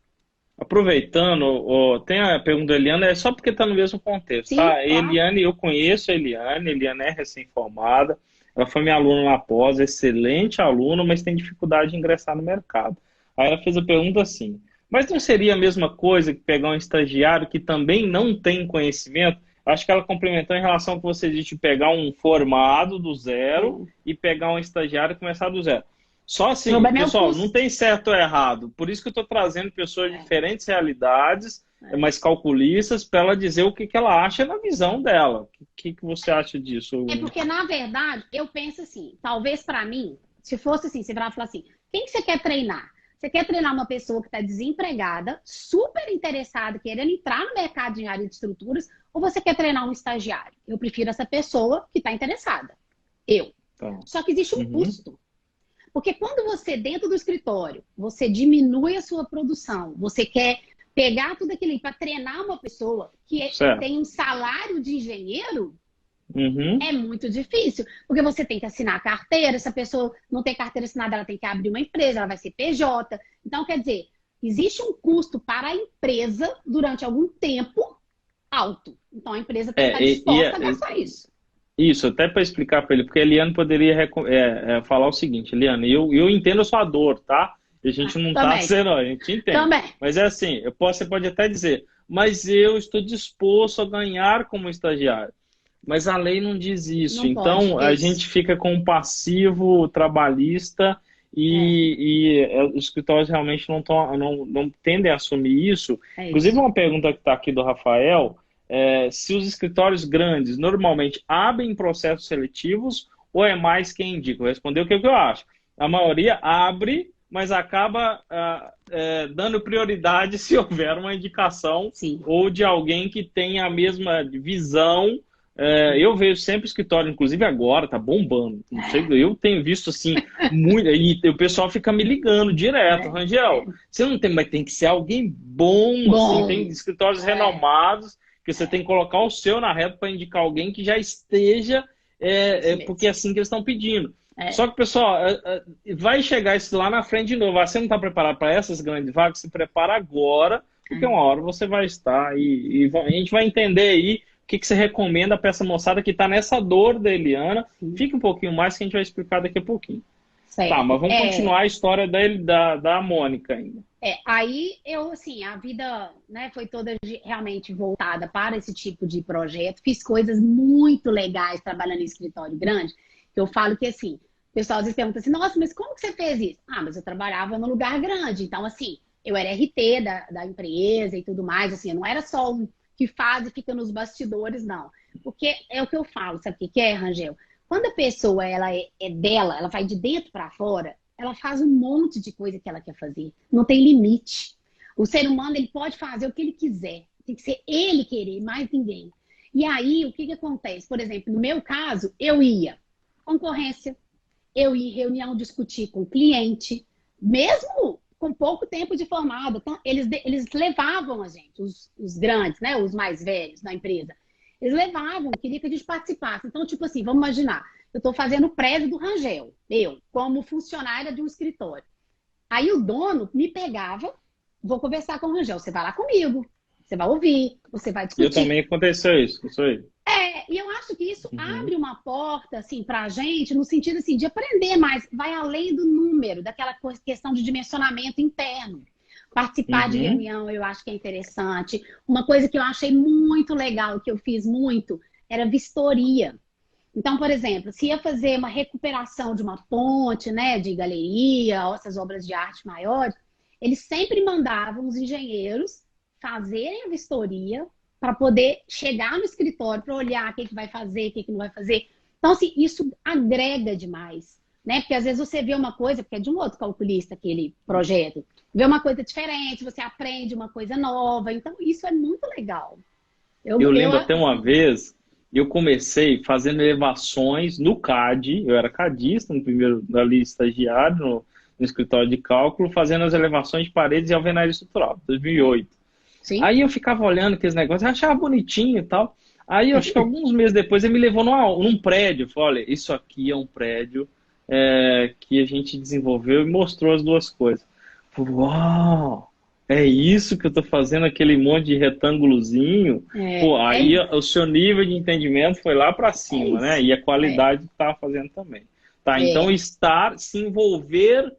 Aproveitando, tem a pergunta da Eliana, é só porque está no mesmo contexto, tá? Claro. Eliane, eu conheço a Eliane é recém-formada, ela foi minha aluna na pós, excelente aluna, mas tem dificuldade de ingressar no mercado. Aí ela fez a pergunta assim, mas não seria a mesma coisa que pegar um estagiário que também não tem conhecimento? Acho que ela complementou em relação ao que você disse, de pegar um formado do zero e pegar um estagiário e começar do zero. Só assim, pessoal, não tem certo ou errado. Por isso que eu estou trazendo pessoas de diferentes realidades, mas calculistas, para ela dizer o que ela acha na visão dela. O que você acha disso? É porque, na verdade, eu penso assim, talvez para mim, se fosse assim, você vai falar assim, quem que você quer treinar? Você quer treinar uma pessoa que está desempregada, super interessada, querendo entrar no mercado de engenharia de estruturas, ou você quer treinar um estagiário? Eu prefiro essa pessoa que está interessada. Só que existe um custo. Porque quando você, dentro do escritório, você diminui a sua produção, você quer pegar tudo aquilo para treinar uma pessoa que tem um salário de engenheiro, é muito difícil. Porque você tem que assinar a carteira, se a pessoa não tem carteira assinada, ela tem que abrir uma empresa, ela vai ser PJ. Então, quer dizer, existe um custo para a empresa durante algum tempo alto. Então, a empresa tem que estar disposta a gastar isso. Isso, até para explicar para ele, porque a Eliane poderia falar o seguinte, Eliane, eu entendo a sua dor, tá? A gente não está sendo, a gente entende. Também. Mas é assim, você pode até dizer, mas eu estou disposto a ganhar como estagiário. Mas a lei não diz isso. Não então, pode, a gente fica com um passivo trabalhista e os escritórios realmente não tendem a assumir isso. Inclusive, uma pergunta que está aqui do Rafael, se os escritórios grandes normalmente abrem processos seletivos ou é mais quem indica? Vou responder o que eu acho. A maioria abre, mas acaba dando prioridade se houver uma indicação ou de alguém que tenha a mesma visão. Eu vejo sempre escritório, inclusive agora, tá bombando. Não sei, eu tenho visto assim, muito, e o pessoal fica me ligando direto. Rangel, você não tem, mas tem que ser alguém bom. Assim, tem escritórios renomados que você tem que colocar o seu na reta para indicar alguém que já esteja, porque é assim que eles estão pedindo. Só que, pessoal, vai chegar isso lá na frente de novo. Você não está preparado para essas grandes vagas? Se prepara agora, porque uma hora você vai estar e a gente vai entender aí o que você recomenda para essa moçada que está nessa dor da Eliana. Fique um pouquinho mais que a gente vai explicar daqui a pouquinho. Certo. Tá, mas vamos continuar a história da Mônica ainda. Aí eu, assim, a vida, né, foi toda realmente voltada para esse tipo de projeto. Fiz coisas muito legais trabalhando em escritório grande, que eu falo que, assim, o pessoal às vezes pergunta assim, nossa, mas como que você fez isso? Ah, mas eu trabalhava no lugar grande, então, assim, eu era RT da empresa e tudo mais, assim, eu não era só um que faz e fica nos bastidores, não. Porque é o que eu falo, sabe o que é, Rangel? Quando a pessoa ela é dela, ela vai de dentro para fora, ela faz um monte de coisa que ela quer fazer. Não tem limite. O ser humano, ele pode fazer o que ele quiser. Tem que ser ele querer, mais ninguém. E aí, o que acontece? Por exemplo, no meu caso, eu ia concorrência, eu ia em reunião discutir com o cliente, mesmo com pouco tempo de formado. Então, eles levavam a gente, os grandes, né, os mais velhos da empresa. Eles levavam, queria que a gente participasse. Então, tipo assim, vamos imaginar. Eu estou fazendo o prédio do Rangel, eu, como funcionária de um escritório. Aí o dono me pegava, vou conversar com o Rangel, você vai lá comigo, você vai ouvir, você vai discutir. Eu também aconteceu isso aí. E eu acho que isso abre uma porta, assim, pra gente, no sentido, assim, de aprender mais, vai além do número, daquela questão de dimensionamento interno. Participar de reunião, eu acho que é interessante. Uma coisa que eu achei muito legal, que eu fiz muito, era vistoria. Então, por exemplo, se ia fazer uma recuperação de uma ponte, né, de galeria, ou essas obras de arte maiores, eles sempre mandavam os engenheiros fazerem a vistoria para poder chegar no escritório, para olhar o que vai fazer, o que não vai fazer. Então, assim, isso agrega demais, né? Porque às vezes você vê uma coisa, porque é de um outro calculista aquele projeto, vê uma coisa diferente, você aprende uma coisa nova. Então, isso é muito legal. Eu lembro até uma vez, eu comecei fazendo elevações no CAD, eu era cadista no primeiro, ali estagiário, no escritório de cálculo, fazendo as elevações de paredes e alvenaria estrutural, 2008. Sim. Aí eu ficava olhando aqueles negócios, eu achava bonitinho e tal. Aí eu acho que alguns meses depois ele me levou num prédio, eu falei, olha, isso aqui é um prédio que a gente desenvolveu e mostrou as duas coisas. Uau! É isso que eu tô fazendo, aquele monte de retângulozinho. Aí o seu nível de entendimento foi lá para cima, né? E a qualidade que estava fazendo também. Tá, então se envolver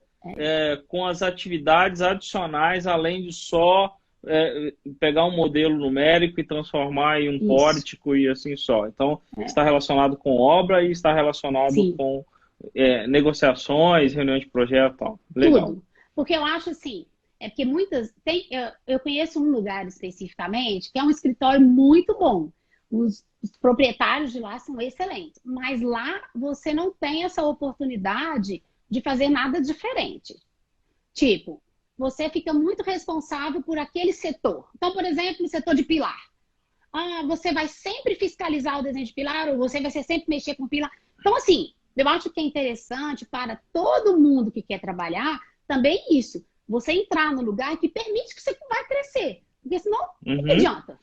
com as atividades adicionais, além de só pegar um modelo numérico e transformar em um pórtico e assim só. Então, está relacionado com obra e está relacionado com negociações, reuniões de projeto e tal. Legal. Tudo. Porque eu acho assim, porque muitas... eu conheço um lugar especificamente que é um escritório muito bom. Os proprietários de lá são excelentes. Mas lá você não tem essa oportunidade de fazer nada diferente. Tipo, você fica muito responsável por aquele setor. Então, por exemplo, o setor de pilar. Você vai sempre fiscalizar o desenho de pilar, ou você vai sempre mexer com pilar. Então, assim, eu acho que é interessante para todo mundo que quer trabalhar também isso. Você entrar no lugar que permite que você vai crescer. Porque senão, não adianta.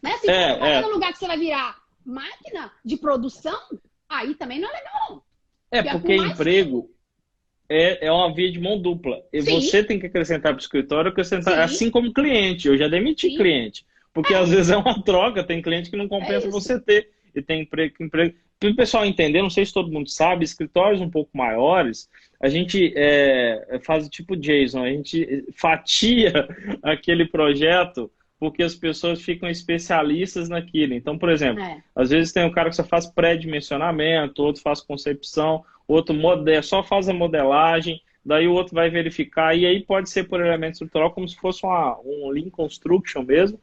Né? Se você vai no lugar que você vai virar máquina de produção, aí também não é legal. Porque emprego é uma via de mão dupla. E você tem que acrescentar para o escritório, assim como cliente. Eu já demiti cliente. Porque às vezes é uma troca, tem cliente que não compensa você ter. E tem emprego. Para o pessoal entender, não sei se todo mundo sabe, escritórios um pouco maiores, a gente faz tipo Jason, a gente fatia aquele projeto porque as pessoas ficam especialistas naquilo. Então, por exemplo, às vezes tem um cara que só faz pré-dimensionamento, outro faz concepção, outro só faz a modelagem, daí o outro vai verificar, e aí pode ser por elemento estrutural, como se fosse um Lean Construction mesmo.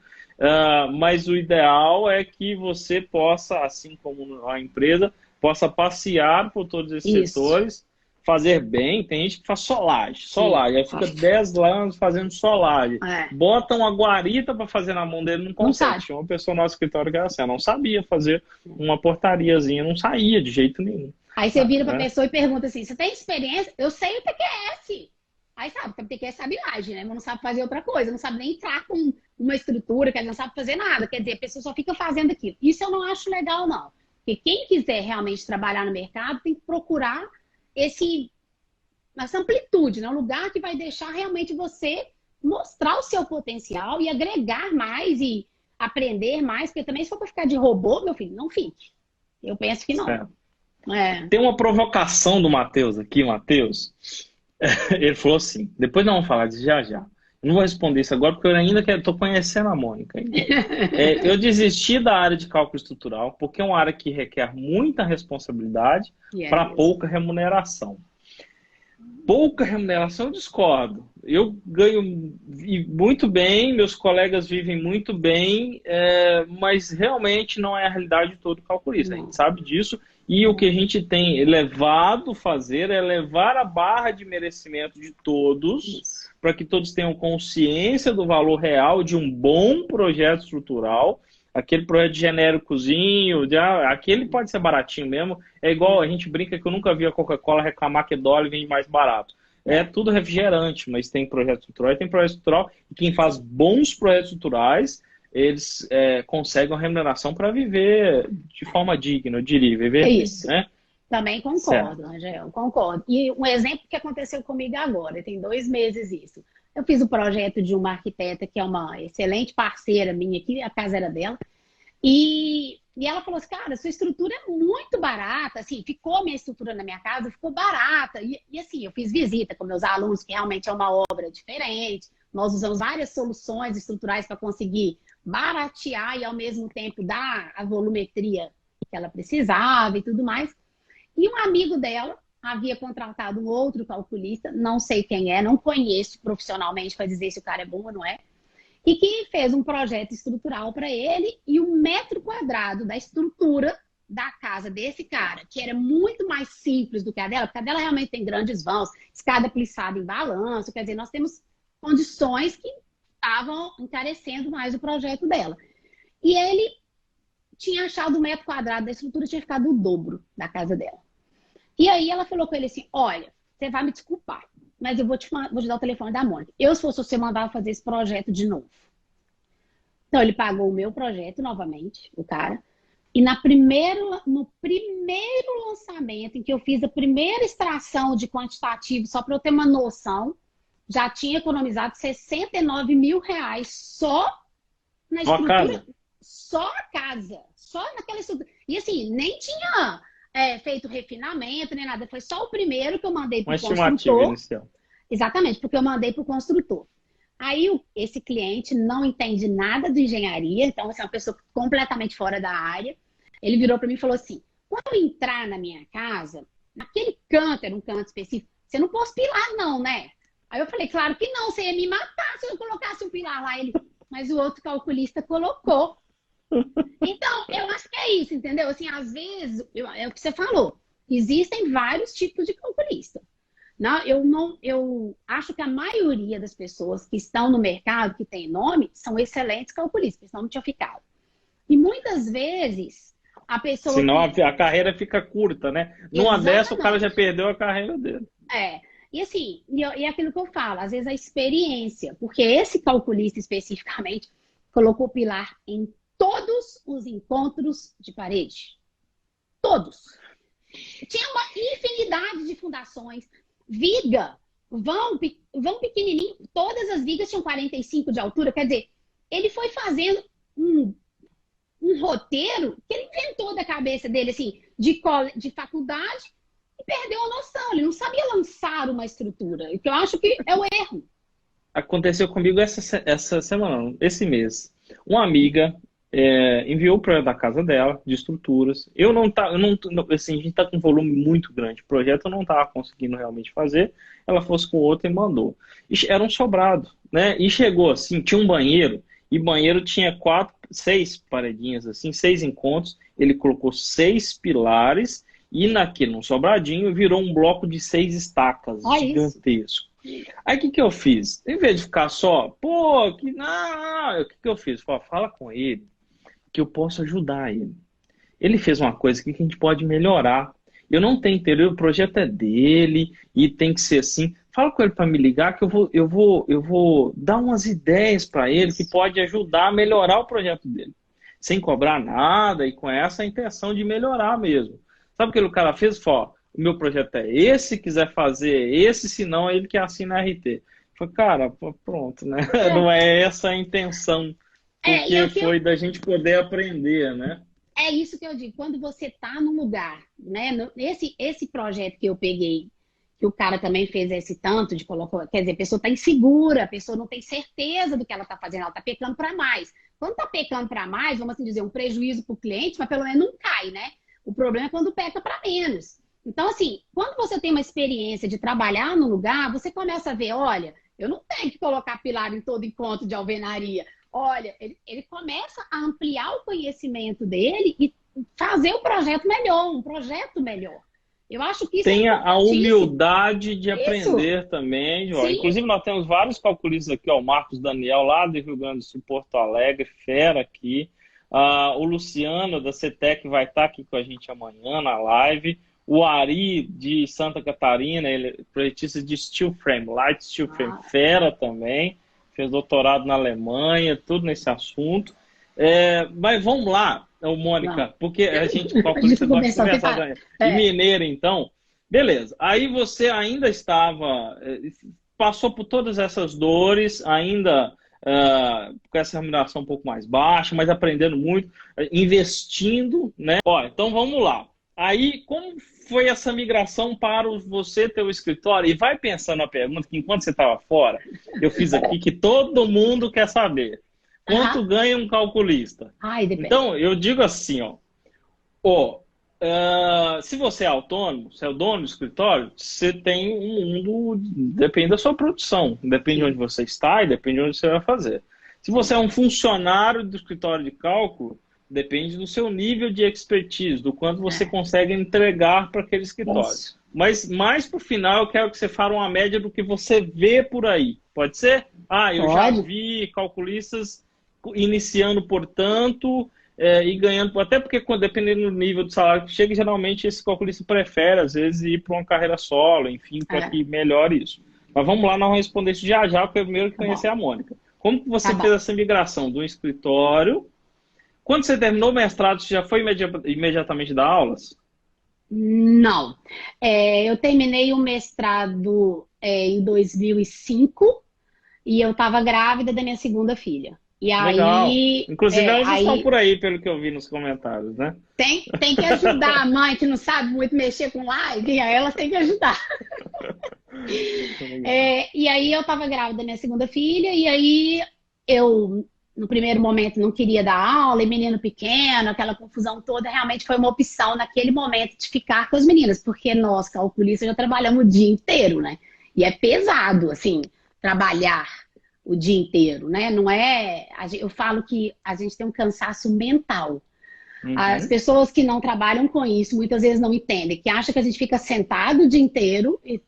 Mas o ideal é que você possa, assim como a empresa, possa passear por todos esses setores, fazer bem. Tem gente que faz solagem, aí fica 10 anos fazendo solagem. Bota uma guarita para fazer na mão dele, não consegue. Tinha uma pessoa no nosso escritório que era assim, não sabia fazer uma portariazinha, não saía de jeito nenhum. Aí você vira para a pessoa e pergunta assim, você tem experiência? Eu sei o TQS. Aí sabe, porque o TQS sabe laje, né? Mas não sabe fazer outra coisa, não sabe nem entrar com uma estrutura, que ele não sabe fazer nada. Quer dizer, a pessoa só fica fazendo aquilo. Isso eu não acho legal, não. Porque quem quiser realmente trabalhar no mercado tem que procurar essa amplitude, né? Um lugar que vai deixar realmente você mostrar o seu potencial e agregar mais e aprender mais, porque também se for para ficar de robô, meu filho, não fique. Eu penso que não. Tem uma provocação do Matheus aqui, Matheus. Ele falou assim, depois nós vamos falar disso já já. Eu não vou responder isso agora porque eu ainda estou conhecendo a Mônica. Eu desisti da área de cálculo estrutural porque é uma área que requer muita responsabilidade para pouca remuneração. Pouca remuneração eu discordo. Eu ganho muito bem, meus colegas vivem muito bem, mas realmente não é a realidade de todo calculista. A gente sabe disso e o que a gente tem levado a fazer é levar a barra de merecimento de todos para que todos tenham consciência do valor real de um bom projeto estrutural. Aquele projeto genéricozinho, aquele pode ser baratinho mesmo. É igual, a gente brinca que eu nunca vi a Coca-Cola reclamar que dólar vende mais barato. É tudo refrigerante, mas tem projeto estrutural e tem projeto estrutural. E quem faz bons projetos estruturais, eles conseguem uma remuneração para viver de forma digna, eu diria. Viver, é isso. Né? Também concordo, Angel, concordo. E um exemplo que aconteceu comigo agora, tem 2 meses isso. Eu fiz o projeto de uma arquiteta que é uma excelente parceira minha aqui, a casa era dela, e ela falou assim, cara, sua estrutura é muito barata, assim, ficou a minha estrutura na minha casa, ficou barata, e assim, eu fiz visita com meus alunos, que realmente é uma obra diferente, nós usamos várias soluções estruturais para conseguir baratear e ao mesmo tempo dar a volumetria que ela precisava e tudo mais. E um amigo dela havia contratado um outro calculista, não sei quem é, não conheço profissionalmente para dizer se o cara é bom ou não é, e que fez um projeto estrutural para ele e o metro quadrado da estrutura da casa desse cara, que era muito mais simples do que a dela, porque a dela realmente tem grandes vãos, escada plissada em balanço, quer dizer, nós temos condições que estavam encarecendo mais o projeto dela. E ele tinha achado o metro quadrado da estrutura, tinha ficado o dobro da casa dela. E aí ela falou com ele assim, olha, você vai me desculpar, mas eu vou te dar o telefone da Mônica. Eu, se fosse você, mandava fazer esse projeto de novo. Então ele pagou o meu projeto novamente, o cara, e no primeiro lançamento, em que eu fiz a primeira extração de quantitativo, só para eu ter uma noção, já tinha economizado R$69 mil só na estrutura. Só a casa, só naquela estrutura. E assim, nem tinha feito refinamento, nem nada. Foi só o primeiro que eu mandei para o construtor. Inicial. Exatamente, porque eu mandei para o construtor. Aí esse cliente não entende nada de engenharia, então assim, é uma pessoa completamente fora da área. Ele virou para mim e falou assim, quando eu entrar na minha casa, naquele canto, era um canto específico, você não pôs pilar não, né? Aí eu falei, claro que não, você ia me matar se eu colocasse um pilar lá. Ele, mas o outro calculista colocou. Então, eu acho que é isso, entendeu? Assim, às vezes, é o que você falou, existem vários tipos de calculista. Não, eu acho que a maioria das pessoas que estão no mercado, que tem nome, são excelentes calculistas, senão não tinha ficado. E muitas vezes, a pessoa... Senão a carreira fica curta, né? Numa dessa, o cara já perdeu a carreira dele. E assim, e aquilo que eu falo, às vezes a experiência, porque esse calculista especificamente colocou pilar em todos os encontros de parede. Todos. Tinha uma infinidade de fundações. Viga, vão pequenininho. Todas as vigas tinham 45 de altura. Quer dizer, ele foi fazendo um roteiro que ele inventou da cabeça dele, assim, de faculdade e perdeu a noção. Ele não sabia lançar uma estrutura. O que eu acho que é o erro. Aconteceu comigo essa semana, esse mês. Uma amiga... enviou o projeto da casa dela, de estruturas. Assim, a gente tá com um volume muito grande. O projeto eu não tava conseguindo realmente fazer. Ela fosse com outro e mandou. Era um sobrado, né? E chegou assim, tinha um banheiro, e banheiro tinha 6 paredinhas, assim, 6 encontros. Ele colocou 6 pilares, e num sobradinho, virou um bloco de 6 estacas, gigantesco. Aí o que eu fiz? Em vez de ficar só, o que eu fiz? Fala com ele, que eu posso ajudar ele. Ele fez uma coisa que a gente pode melhorar. Eu não tenho interesse, o projeto é dele e tem que ser assim. Fala com ele para me ligar que eu vou dar umas ideias para ele que pode ajudar a melhorar o projeto dele. Sem cobrar nada e com essa intenção de melhorar mesmo. Sabe o que o cara fez? o meu projeto é esse, quiser fazer esse, senão ele que assina a RT. Eu falei, cara, pronto, né? Não é essa a intenção, porque foi da gente poder aprender, né? É isso que eu digo, quando você está num lugar, né? Esse projeto que eu peguei, que o cara também fez esse tanto de colocar, quer dizer, a pessoa está insegura, a pessoa não tem certeza do que ela está fazendo, ela está pecando para mais. Quando está pecando para mais, vamos assim dizer, um prejuízo para o cliente, mas pelo menos não cai, né? O problema é quando peca para menos. Então, assim, quando você tem uma experiência de trabalhar no lugar, você começa a ver, olha, eu não tenho que colocar pilar em todo encontro de alvenaria. Olha, ele começa a ampliar o conhecimento dele e fazer o projeto melhor, um projeto melhor. Eu acho que isso tem a humildade de aprender também, João. Sim. Inclusive, nós temos vários calculistas aqui, ó, o Marcos Daniel, lá do Rio Grande do Sul, Porto Alegre, fera aqui. O Luciano, da CETEC, vai estar aqui com a gente amanhã na live. O Ari, de Santa Catarina, ele é projetista de steel frame, light steel frame, fera também. Fez doutorado na Alemanha, tudo nesse assunto. Mas vamos lá, Mônica, porque a gente conversar de mineira, então. Beleza, aí você ainda estava, passou por todas essas dores, ainda com essa remuneração um pouco mais baixa, mas aprendendo muito, investindo, né? Ó, então vamos lá. Aí, como foi essa migração para você ter o escritório? E vai pensando na pergunta que enquanto você estava fora, eu fiz aqui que todo mundo quer saber. Quanto ganha um calculista? Então, eu digo assim, se você é autônomo, se é o dono do escritório, você tem um mundo, depende da sua produção, depende de onde você está e depende de onde você vai fazer. Se você é um funcionário do escritório de cálculo, depende do seu nível de expertise, do quanto você consegue entregar para aquele escritório. Isso. Mas mais para o final, eu quero que você faça uma média do que você vê por aí. Pode ser? Já vi calculistas iniciando, portanto, e ganhando, até porque dependendo do nível do salário que chega, geralmente esse calculista prefere, às vezes, ir para uma carreira solo, enfim, para que melhore isso. Mas vamos lá, nós vamos responder isso já, porque eu primeiro que conhecer a Mônica. Como que você fez essa migração do escritório? Quando você terminou o mestrado, você já foi imediatamente dar aulas? Não. Eu terminei o mestrado em 2005 e eu estava grávida da minha segunda filha. E legal. Aí, inclusive, elas estão por aí, pelo que eu vi nos comentários, né? Tem que ajudar a mãe que não sabe muito mexer com live, aí elas têm que ajudar. E aí eu estava grávida da minha segunda filha, e aí eu, no primeiro momento, não queria dar aula, e menino pequeno, aquela confusão toda, realmente foi uma opção naquele momento de ficar com as meninas, porque nós, calculistas, já trabalhamos o dia inteiro, né? E é pesado, assim, trabalhar o dia inteiro, né? Não é... Eu falo que a gente tem um cansaço mental. As pessoas que não trabalham com isso, muitas vezes não entendem, que acham que a gente fica sentado o dia inteiro e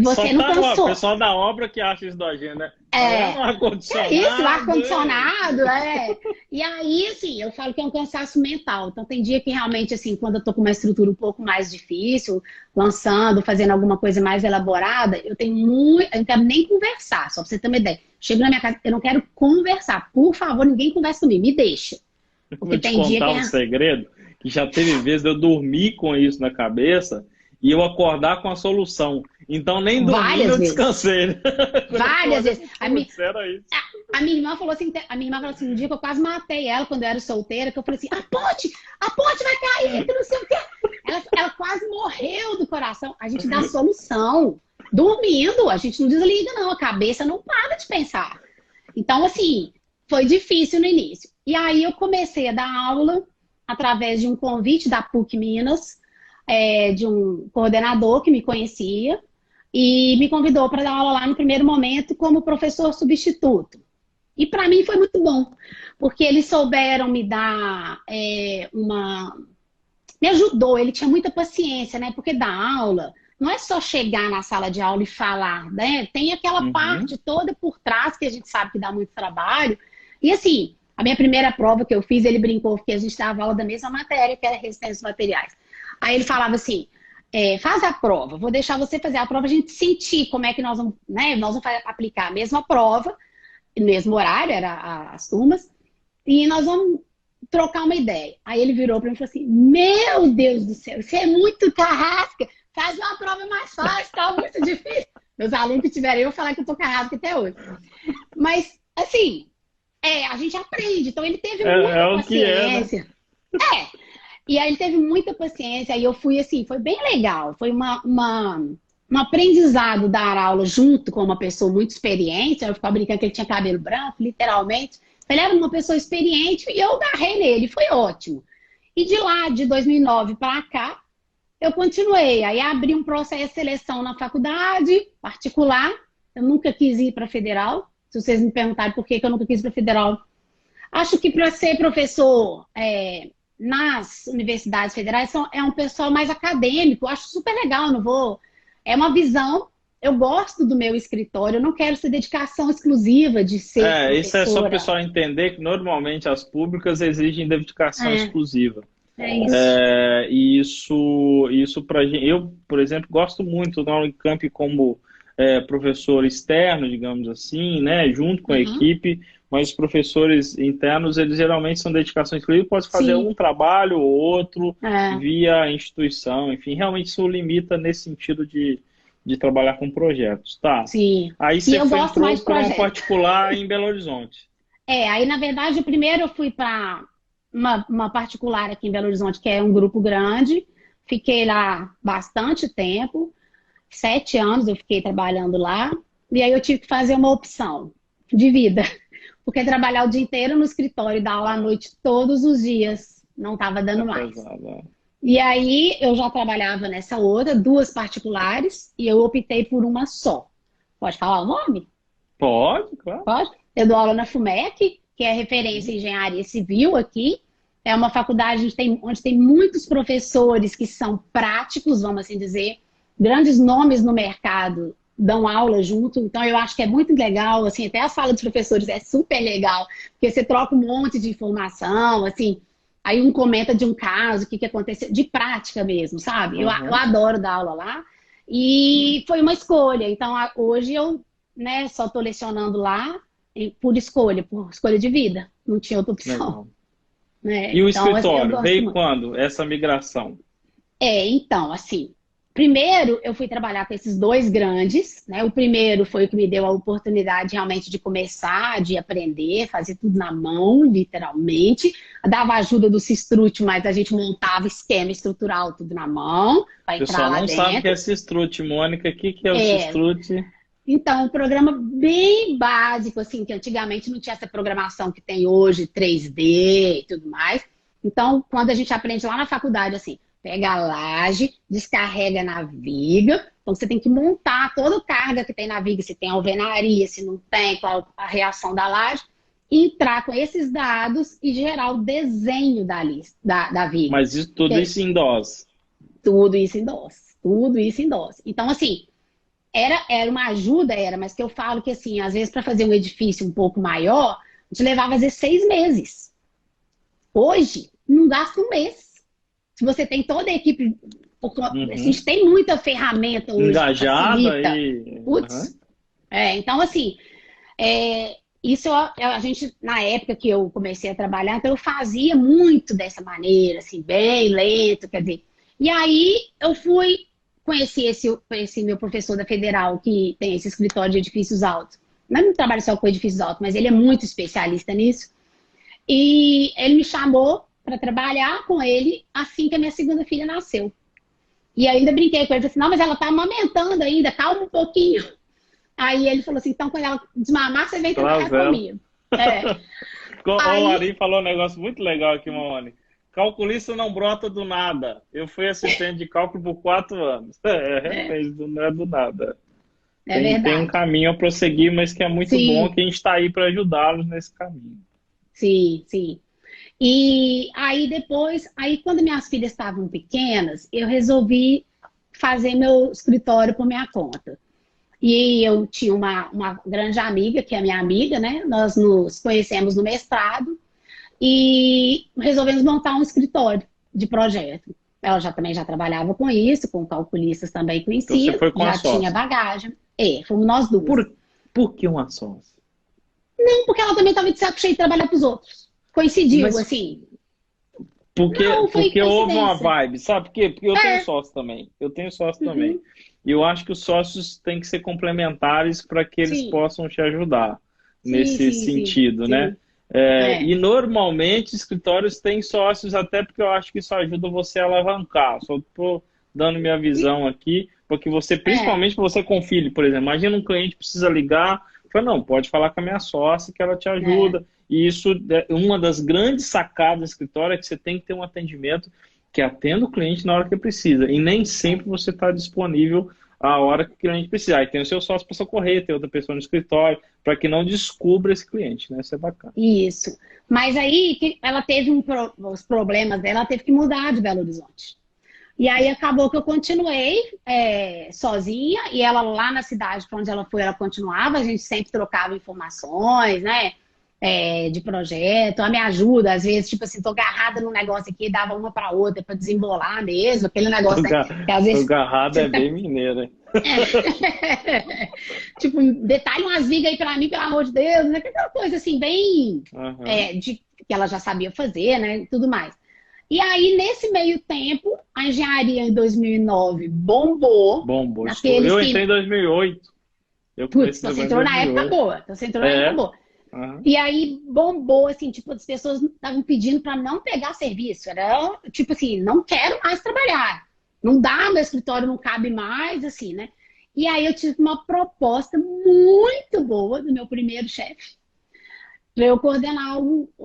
você não cansou. O pessoal da obra que acha isso da agenda, né? Um ar-condicionado. Isso, ar-condicionado, E aí, assim, eu falo que é um cansaço mental. Então, tem dia que realmente, assim, quando eu tô com uma estrutura um pouco mais difícil, lançando, fazendo alguma coisa mais elaborada, eu não quero nem conversar, só pra você ter uma ideia. Chego na minha casa, eu não quero conversar. Por favor, ninguém conversa comigo, me deixa. Porque vou te contar um segredo, que já teve vezes eu dormir com isso na cabeça e eu acordar com a solução. Então, nem dormi eu descansei. Né? Várias vezes. A minha irmã falou assim, um dia que eu quase matei ela quando eu era solteira, que eu falei assim, a ponte vai cair, que não sei o quê. Ela quase morreu do coração. A gente dá solução. Dormindo, a gente não desliga, não. A cabeça não para de pensar. Então, assim, foi difícil no início. E aí eu comecei a dar aula através de um convite da PUC Minas, de um coordenador que me conhecia e me convidou para dar aula lá no primeiro momento como professor substituto. E para mim foi muito bom, porque eles souberam me dar me ajudou, ele tinha muita paciência, né? Porque dar aula não é só chegar na sala de aula e falar, né? Tem aquela parte toda por trás que a gente sabe que dá muito trabalho. E assim, a minha primeira prova que eu fiz, ele brincou porque a gente dava aula da mesma matéria, que era resistência dos materiais. Aí ele falava assim, faz a prova, vou deixar você fazer a prova, a gente sentir como é que nós vamos, né? Nós vamos aplicar a mesma prova, no mesmo horário, era as turmas, e nós vamos trocar uma ideia. Aí ele virou para mim e falou assim, meu Deus do céu, você é muito carrasca, faz uma prova mais fácil, tá muito difícil. Meus alunos que tiverem, eu vou falar que eu tô cagado até hoje. Mas, assim, a gente aprende. Então, ele teve muita paciência. E aí ele teve muita paciência. Aí eu fui, assim, foi bem legal. Foi um aprendizado dar aula junto com uma pessoa muito experiente. Eu ficava brincando que ele tinha cabelo branco, literalmente. Ele era uma pessoa experiente e eu agarrei nele. Foi ótimo. E de lá, de 2009 para cá, eu continuei. Aí abri um processo de seleção na faculdade particular. Eu nunca quis ir para federal. Se vocês me perguntarem por que eu nunca quis ir para federal. Acho que para ser professor nas universidades federais é um pessoal mais acadêmico. Eu acho super legal, não vou... É uma visão. Eu gosto do meu escritório, eu não quero ser dedicação exclusiva de ser professora. Isso é só o pessoal entender que normalmente as públicas exigem dedicação exclusiva. E isso para gente, eu, por exemplo, gosto muito da Unicamp como professor externo, digamos assim, né, junto com a equipe, mas os professores internos, eles geralmente são dedicação exclusiva, pode fazer um trabalho ou outro via instituição, enfim, realmente isso limita nesse sentido de trabalhar com projetos, tá? Sim. Aí você entrou para uma particular em Belo Horizonte. Aí na verdade, primeiro eu fui para uma particular aqui em Belo Horizonte, que é um grupo grande. Fiquei lá bastante tempo, 7 anos eu fiquei trabalhando lá. E aí eu tive que fazer uma opção de vida. Porque trabalhar o dia inteiro no escritório e dar aula à noite todos os dias não estava dando mais. E aí eu já trabalhava nessa outra, 2 particulares, e eu optei por uma só. Pode falar o nome? Pode, claro. Pode. Eu dou aula na FUMEC, que é referência em engenharia civil aqui. É uma faculdade onde tem muitos professores que são práticos, vamos assim dizer. Grandes nomes no mercado dão aula junto. Então, eu acho que é muito legal. Assim, até a sala dos professores é super legal, porque você troca um monte de informação, assim. Aí um comenta de um caso, o que aconteceu, de prática mesmo, sabe? Eu adoro dar aula lá. E foi uma escolha. Então, hoje eu só estou lecionando lá por escolha de vida. Não tinha outra opção. E o escritório, veio quando essa migração? Então, assim, primeiro eu fui trabalhar com esses 2 grandes, né? O primeiro foi o que me deu a oportunidade realmente de começar, de aprender, fazer tudo na mão, literalmente. Dava ajuda do Cistrute, mas a gente montava esquema estrutural tudo na mão, para entrar lá dentro. O pessoal não sabe o que é Cistrute, Mônica. O que é o Cistrute? Então, um programa bem básico, assim, que antigamente não tinha essa programação que tem hoje, 3D e tudo mais. Então, quando a gente aprende lá na faculdade, assim, pega a laje, descarrega na viga. Então, você tem que montar toda a carga que tem na viga, se tem alvenaria, se não tem, qual a reação da laje, e entrar com esses dados e gerar o desenho da viga. Mas isso em DOS? Tudo isso em DOS. Tudo isso em DOS. Então, assim... Era uma ajuda, mas que eu falo que, assim, às vezes para fazer um edifício um pouco maior, a gente levava, às vezes, 6 meses. Hoje, não gasta um mês. Se você tem toda a equipe... A gente tem muita ferramenta hoje. Engajada e... Então, assim, isso a gente, na época que eu comecei a trabalhar, então eu fazia muito dessa maneira, assim, bem lento, quer dizer. E aí eu conheci esse meu professor da Federal, que tem esse escritório de edifícios altos. Não trabalho só com edifícios altos, mas ele é muito especialista nisso. E ele me chamou para trabalhar com ele assim que a minha segunda filha nasceu. E ainda brinquei com ele, falei assim, não, mas ela está amamentando ainda, calma um pouquinho. Aí ele falou assim, então quando ela desmamar, você vem trabalhar comigo. O Ari falou um negócio muito legal aqui, Mamone. Calculista não brota do nada. Eu fui assistente de cálculo por 4 anos. Não é do nada. Tem um caminho a prosseguir, mas que é muito bom que a gente está aí para ajudá-los nesse caminho. Sim, sim. E aí depois, quando minhas filhas estavam pequenas, eu resolvi fazer meu escritório por minha conta. E eu tinha uma grande amiga, que é minha amiga, né? Nós nos conhecemos no mestrado. E resolvemos montar um escritório de projeto. Ela também já trabalhava com isso, com calculistas também conhecia. Então você foi com já a sócia. Tinha bagagem. Fomos nós 2. Por que uma sócia? Não, porque ela também estava de saco cheio de trabalhar para os outros. Coincidiu, assim. Porque houve uma vibe, sabe por quê? Porque eu tenho sócio também. Eu tenho sócio também. E eu acho que os sócios têm que ser complementares para que eles possam te ajudar nesse sentido, né? E normalmente escritórios têm sócios, até porque eu acho que isso ajuda você a alavancar. Só estou dando minha visão aqui, porque você, principalmente você com filho, por exemplo, imagina um cliente precisa ligar, fala, não, pode falar com a minha sócia que ela te ajuda. E isso é uma das grandes sacadas do escritório, é que você tem que ter um atendimento que atenda o cliente na hora que precisa. E nem sempre você está disponível a hora que o cliente precisar. Aí tem o seu sócio para socorrer, tem outra pessoa no escritório, para que não descubra esse cliente, né? Isso é bacana. Isso. Mas aí ela teve os problemas dela, ela teve que mudar de Belo Horizonte. E aí acabou que eu continuei sozinha, e ela lá na cidade para onde ela foi, ela continuava, a gente sempre trocava informações, né? De projeto, ela me ajuda, às vezes, tipo assim, tô agarrada num negócio aqui, dava uma para outra para desembolar mesmo, aquele negócio que às vezes... Agarrada é bem mineira, hein? Tipo, detalhe umas vigas aí pra mim, pelo amor de Deus, né? Aquela coisa assim, bem que ela já sabia fazer, né? Tudo mais. E aí, nesse meio tempo, a engenharia em 2009 bombou. Eu entrei em 2008. Putz, então você entrou na época boa. Então você entrou na época boa. E aí bombou, assim, tipo, as pessoas estavam pedindo para não pegar serviço. Era tipo assim, não quero mais trabalhar. Não dá, meu escritório não cabe mais, assim, né? E aí eu tive uma proposta muito boa do meu primeiro chefe para eu coordenar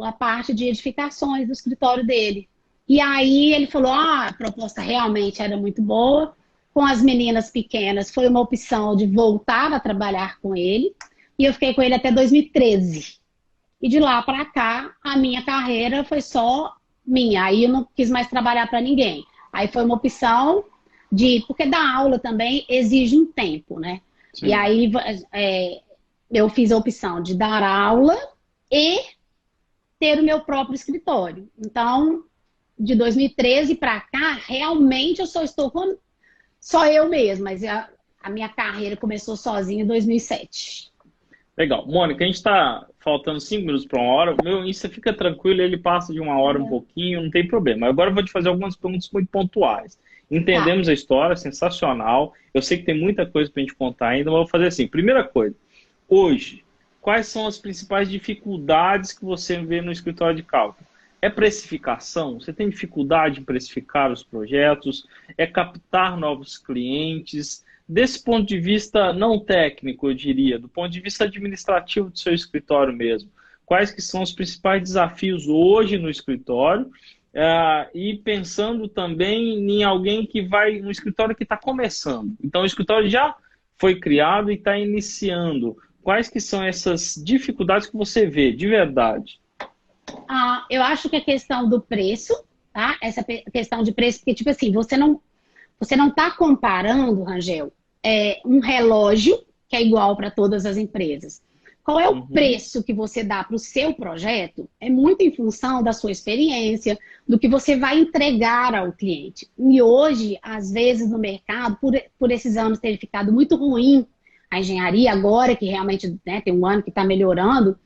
a parte de edificações do escritório dele. E aí ele falou, a proposta realmente era muito boa. Com as meninas pequenas, foi uma opção de voltar a trabalhar com ele. E eu fiquei com ele até 2013. E de lá para cá, a minha carreira foi só minha. Aí eu não quis mais trabalhar para ninguém. Aí foi uma opção porque dar aula também exige um tempo, né? Sim. E aí eu fiz a opção de dar aula e ter o meu próprio escritório. Então, de 2013 para cá, realmente eu só estou com só eu mesma. Mas a minha carreira começou sozinha em 2007. Legal. Mônica, a gente está faltando 5 minutos para 1 hora. Meu Insta fica tranquilo, ele passa de 1 hora um pouquinho, não tem problema. Agora eu vou te fazer algumas perguntas muito pontuais. Entendemos a história, sensacional. Eu sei que tem muita coisa para a gente contar ainda, mas eu vou fazer assim. Primeira coisa, hoje, quais são as principais dificuldades que você vê no escritório de cálculo? É precificação? Você tem dificuldade em precificar os projetos? É captar novos clientes? Desse ponto de vista não técnico, eu diria, do ponto de vista administrativo do seu escritório mesmo, quais que são os principais desafios hoje no escritório? E pensando também em alguém que vai, um escritório que está começando. Então, o escritório já foi criado e está iniciando. Quais que são essas dificuldades que você vê, de verdade? Eu acho que a questão do preço, tá? Essa questão de preço, porque, tipo assim, você não está comparando, Rangel, um relógio que é igual para todas as empresas. Qual é o preço que você dá para o seu projeto? É muito em função da sua experiência, do que você vai entregar ao cliente. E hoje, às vezes, no mercado, por esses anos terem ficado muito ruim a engenharia, agora que realmente, né, tem um ano que está melhorando,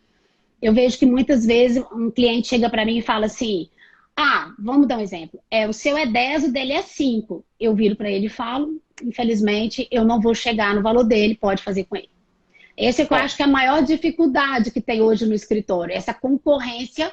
eu vejo que muitas vezes um cliente chega para mim e fala assim, vamos dar um exemplo, o seu é 10, o dele é 5. Eu viro para ele e falo, infelizmente, eu não vou chegar no valor dele, pode fazer com ele. Esse eu acho que é a maior dificuldade que tem hoje no escritório, essa concorrência,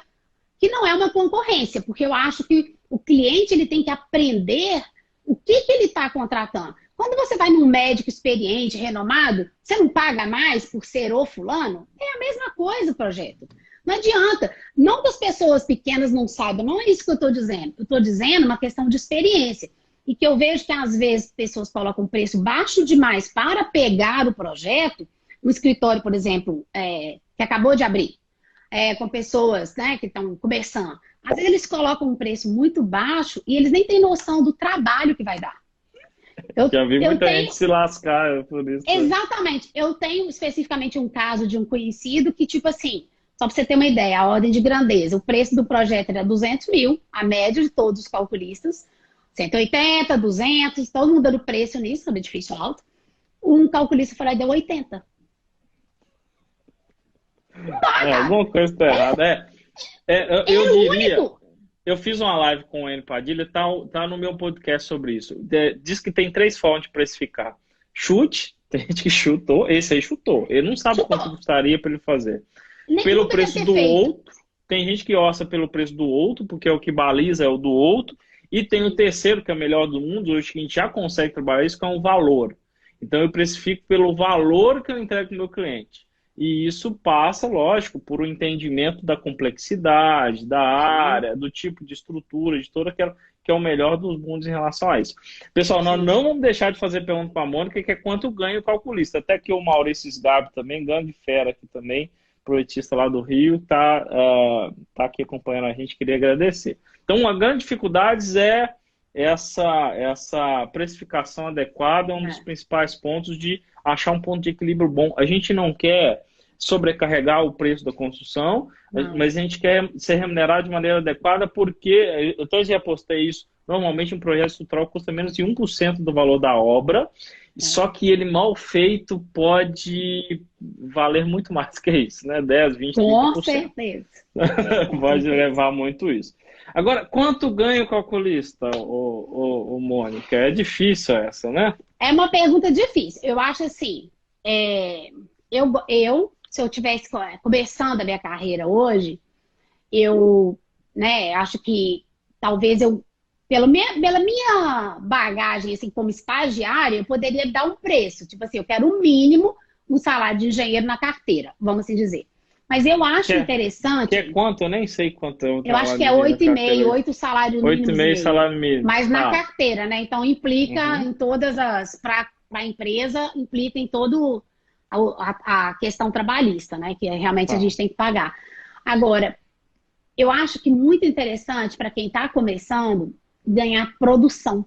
que não é uma concorrência, porque eu acho que o cliente ele tem que aprender o que ele está contratando. Quando você vai num médico experiente, renomado, você não paga mais por ser o fulano? É a mesma coisa o projeto. Não adianta. Não que as pessoas pequenas não saibam, não é isso que eu estou dizendo. Eu estou dizendo uma questão de experiência. E que eu vejo que às vezes pessoas colocam um preço baixo demais para pegar o projeto. Um escritório, por exemplo, que acabou de abrir, com pessoas, né, que estão começando. Às vezes eles colocam um preço muito baixo e eles nem têm noção do trabalho que vai dar. Já vi muita gente se lascar por isso. Exatamente. Eu tenho especificamente um caso de um conhecido que, tipo assim, só para você ter uma ideia, a ordem de grandeza, o preço do projeto era 200 mil, a média de todos os calculistas, 180, 200, todo mundo dando preço nisso, no edifício alto. Um calculista foi lá e deu 80. Alguma coisa está errada. Eu diria... Único. Eu fiz uma live com o Enio Padilha, tá no meu podcast sobre isso. Diz que tem 3 formas de precificar. Chute, tem gente que chutou, esse aí chutou. Ele não sabe quanto custaria para ele fazer. Pelo preço do outro, tem gente que orça pelo preço do outro, porque é o que baliza, é o do outro. E tem o terceiro, que é o melhor do mundo, hoje que a gente já consegue trabalhar isso, que é um valor. Então eu precifico pelo valor que eu entrego para o meu cliente. E isso passa, lógico, por um entendimento da complexidade, da área, do tipo de estrutura, de toda aquela que é o melhor dos mundos em relação a isso. Pessoal, nós não vamos deixar de fazer pergunta para a Mônica, que é quanto ganha o calculista. Até que o Maurício Sgarbi também, grande fera aqui também, projetista lá do Rio, tá aqui acompanhando a gente, queria agradecer. Então, uma grande dificuldade é essa precificação adequada, é um dos principais pontos de achar um ponto de equilíbrio bom. A gente não quer sobrecarregar o preço da construção, mas a gente quer ser remunerado de maneira adequada, porque, eu até já postei isso, normalmente um projeto estrutural custa menos de 1% do valor da obra, só que ele mal feito pode valer muito mais que isso, né? 10, 20, 30%. Com certeza. Pode levar muito isso. Agora, quanto ganha o calculista, o Mônica? É difícil essa, né? É uma pergunta difícil. Eu acho assim, se eu tivesse começando a minha carreira hoje, eu acho que talvez pela minha bagagem, assim, como estagiária, eu poderia dar um preço. Tipo assim, eu quero o mínimo um salário de engenheiro na carteira, vamos assim dizer. Mas eu acho interessante... Que é quanto? Eu nem sei quanto é o eu acho que é 8,5, 8 salários mínimos. 8,5 salário mínimo. Mas na carteira, né? Então implica em todas as... Para a empresa, implica em todo a questão trabalhista, né? Que realmente a gente tem que pagar. Agora, eu acho que muito interessante para quem está começando ganhar produção.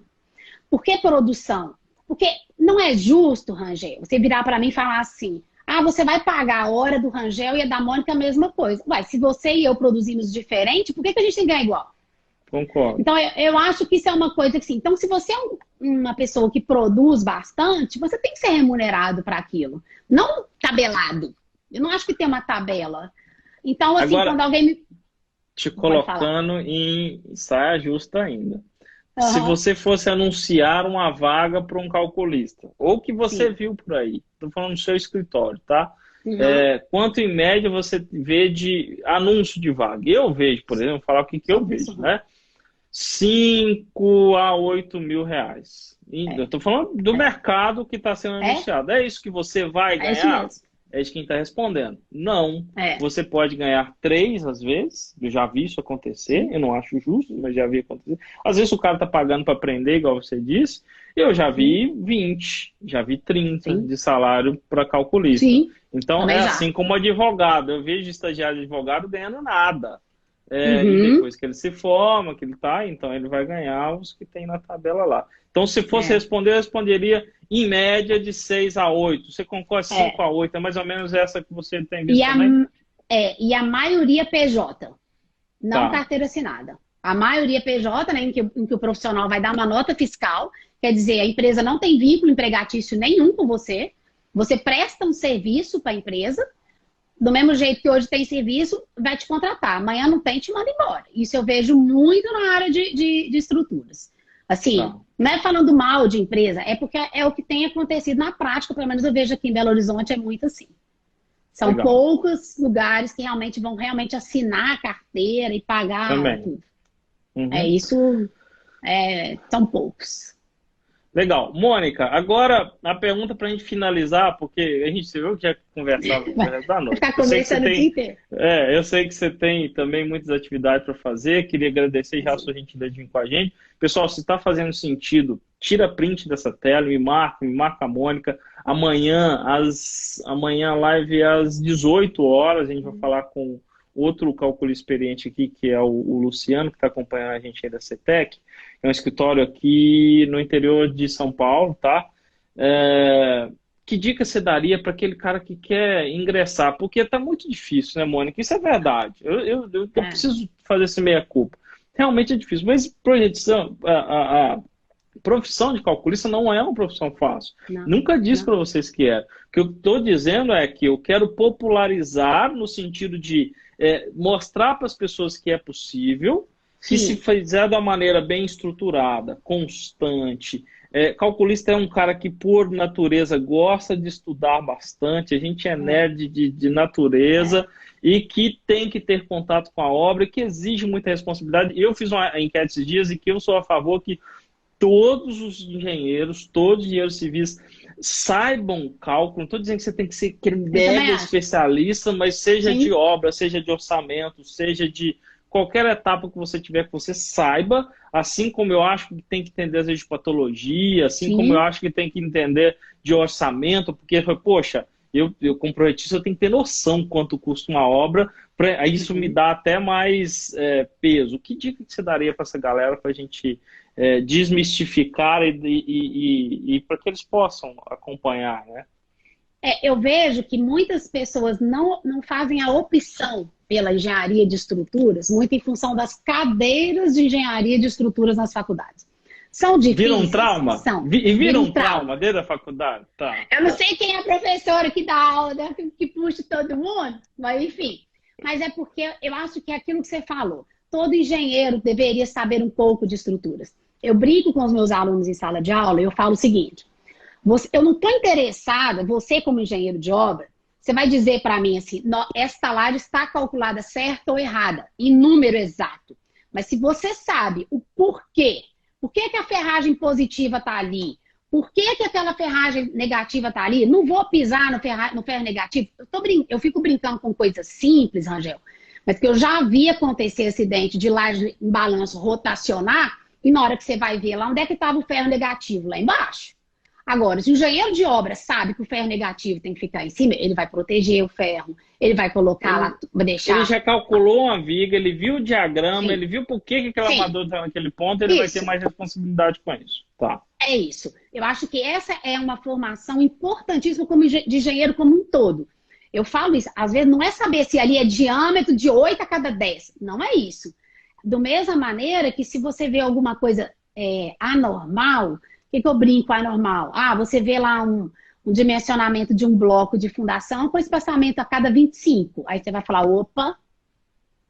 Por que produção? Porque não é justo, Rangel, você virar para mim e falar assim: ah, você vai pagar a hora do Rangel e a da Mônica a mesma coisa. Ué, se você e eu produzimos diferente, por que a gente tem que ganhar igual? Concordo. Então, eu acho que isso é uma coisa que, assim, então, se você é uma pessoa que produz bastante, você tem que ser remunerado para aquilo. Não tabelado. Eu não acho que tem uma tabela. Então, assim, agora, quando alguém me... Te colocando em saia justa ainda. Se você fosse anunciar uma vaga para um calculista, ou que você viu por aí, estou falando no seu escritório, tá? Quanto em média você vê de anúncio de vaga? Eu vejo, por exemplo, falar o que eu vejo, né? 5 a 8 mil reais. Eu estou falando do mercado que está sendo anunciado. É isso que você vai ganhar? É de quem está respondendo. Não. Você pode ganhar 3 às vezes. Eu já vi isso acontecer. Eu não acho justo, mas já vi acontecer. Às vezes o cara está pagando para aprender, igual você disse. Eu já vi 20, já vi 30 de salário para calculista. Então é assim como advogado. Eu vejo estagiário de advogado ganhando nada. E depois que ele se forma, que ele tá, então ele vai ganhar os que tem na tabela lá. Então, se fosse responder, eu responderia em média de 6 a 8. Você concorda 5 a 8? É mais ou menos essa que você tem visto também? E a maioria PJ, não carteira assinada. A maioria PJ, né, em que o profissional vai dar uma nota fiscal, quer dizer, a empresa não tem vínculo empregatício nenhum com você, você presta um serviço para a empresa, do mesmo jeito que hoje tem serviço, vai te contratar. Amanhã não tem, te manda embora. Isso eu vejo muito na área de estruturas. Assim, não é falando mal de empresa, é porque é o que tem acontecido na prática, pelo menos eu vejo aqui em Belo Horizonte, é muito assim. São poucos lugares que realmente vão assinar a carteira e pagar tudo. São poucos. Legal. Mônica, agora a pergunta para a gente finalizar, porque a gente viu que já conversava com o resto da noite. Está conversando o dia inteiro. Eu sei que você tem também muitas atividades para fazer, queria agradecer já a sua gentileza com a gente. Pessoal, se está fazendo sentido, tira print dessa tela, me marca a Mônica. Amanhã a live às 18 horas, a gente vai falar com outro cálculo experiente aqui, que é o Luciano, que está acompanhando a gente aí da CETEC. É um escritório aqui no interior de São Paulo, tá? Que dica você daria para aquele cara que quer ingressar? Porque tá muito difícil, né, Mônica? Isso é verdade. Eu preciso fazer esse meia-culpa. Realmente é difícil. Mas projeção, a profissão de calculista não é uma profissão fácil. Nunca disse para vocês que é. O que eu estou dizendo é que eu quero popularizar no sentido de mostrar para as pessoas que é possível, Se se fizer de uma maneira bem estruturada, constante, calculista é um cara que, por natureza, gosta de estudar bastante, a gente é nerd de natureza e que tem que ter contato com a obra, que exige muita responsabilidade. Eu fiz uma enquete esses dias e que eu sou a favor que todos os engenheiros civis saibam cálculo. Não estou dizendo que você tem que ser mega especialista, mas seja de obra, seja de orçamento, seja de qualquer etapa que você tiver, que você saiba, assim como eu acho que tem que entender às vezes de patologia, assim como eu acho que tem que entender de orçamento, porque, poxa, eu como projetista, eu tenho que ter noção quanto custa uma obra, isso me dá até mais peso. Que dica que você daria para essa galera para a gente desmistificar e para que eles possam acompanhar, né? Eu vejo que muitas pessoas não fazem a opção pela engenharia de estruturas, muito em função das cadeiras de engenharia de estruturas nas faculdades. São difíceis. Viram um trauma? São. Viram um trauma desde a faculdade? Tá. Eu não sei quem é a professora que dá aula, né, que puxa todo mundo, mas enfim. Mas é porque eu acho que é aquilo que você falou. Todo engenheiro deveria saber um pouco de estruturas. Eu brinco com os meus alunos em sala de aula e eu falo o seguinte: eu não estou interessada, você como engenheiro de obra, você vai dizer para mim assim, esta laje está calculada certa ou errada, em número exato. Mas se você sabe o porquê, por que a ferragem positiva está ali, por que aquela ferragem negativa está ali, não vou pisar no ferro negativo. Eu fico brincando com coisas simples, Rangel, mas que eu já vi acontecer acidente de laje em balanço rotacionar, e na hora que você vai ver lá, onde é que estava o ferro negativo? Lá embaixo. Agora, se o engenheiro de obra sabe que o ferro negativo tem que ficar em cima, ele vai proteger o ferro, ele vai colocar lá, deixar... Ele já calculou uma viga, ele viu o diagrama, ele viu por que aquele armador está naquele ponto, ele vai ter mais responsabilidade com isso. Tá. É isso. Eu acho que essa é uma formação importantíssima de engenheiro como um todo. Eu falo isso, às vezes não é saber se ali é diâmetro de 8 a cada 10. Não é isso. Da mesma maneira que se você vê alguma coisa anormal, o que eu brinco anormal? Você vê lá um dimensionamento de um bloco de fundação com espaçamento a cada 25. Aí você vai falar, opa,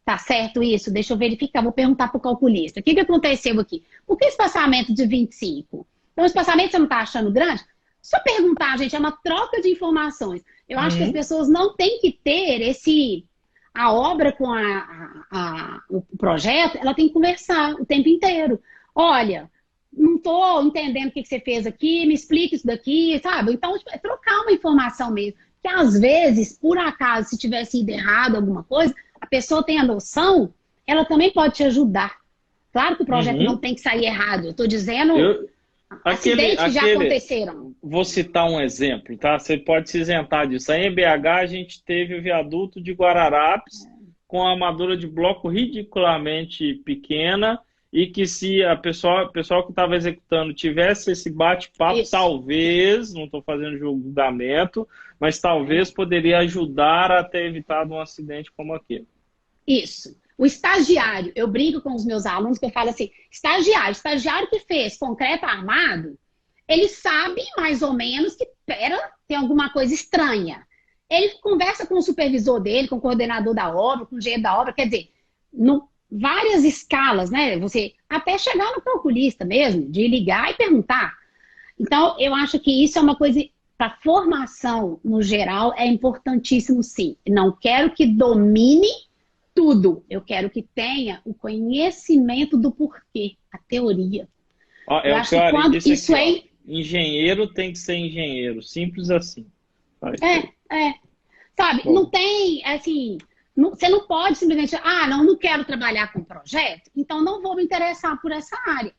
tá certo isso? Deixa eu verificar, vou perguntar para o calculista. O que aconteceu aqui? Por que espaçamento de 25? Então, o espaçamento você não está achando grande? Só perguntar, gente, é uma troca de informações. Eu acho que as pessoas não têm que ter a obra com o projeto, ela tem que conversar o tempo inteiro. Olha, não estou entendendo o que você fez aqui, me explica isso daqui, sabe? Então, é trocar uma informação mesmo. Que às vezes, por acaso, se tivesse ido errado alguma coisa, a pessoa tem a noção, ela também pode te ajudar. Claro que o projeto não tem que sair errado. Eu estou dizendo acidentes que já aconteceram. Vou citar um exemplo, tá? Você pode se isentar disso. Aí em BH a gente teve o viaduto de Guararapes com a armadura de bloco ridiculamente pequena, e que se o pessoal que estava executando tivesse esse bate-papo, talvez, não estou fazendo julgamento, mas talvez poderia ajudar a ter evitado um acidente como aquele. Isso. O estagiário, eu brinco com os meus alunos que eu falo assim, estagiário que fez concreto armado, ele sabe mais ou menos que, tem alguma coisa estranha. Ele conversa com o supervisor dele, com o coordenador da obra, com o engenheiro da obra, quer dizer, várias escalas, né? Você até chegar no calculista mesmo, de ligar e perguntar. Então, eu acho que isso é uma coisa, para formação no geral, é importantíssimo sim. Não quero que domine tudo. Eu quero que tenha o conhecimento do porquê, a teoria. Eu acho que quando isso engenheiro tem que ser engenheiro, simples assim. Sabe, não tem, assim... Você não pode simplesmente, não quero trabalhar com projeto, então não vou me interessar por essa área.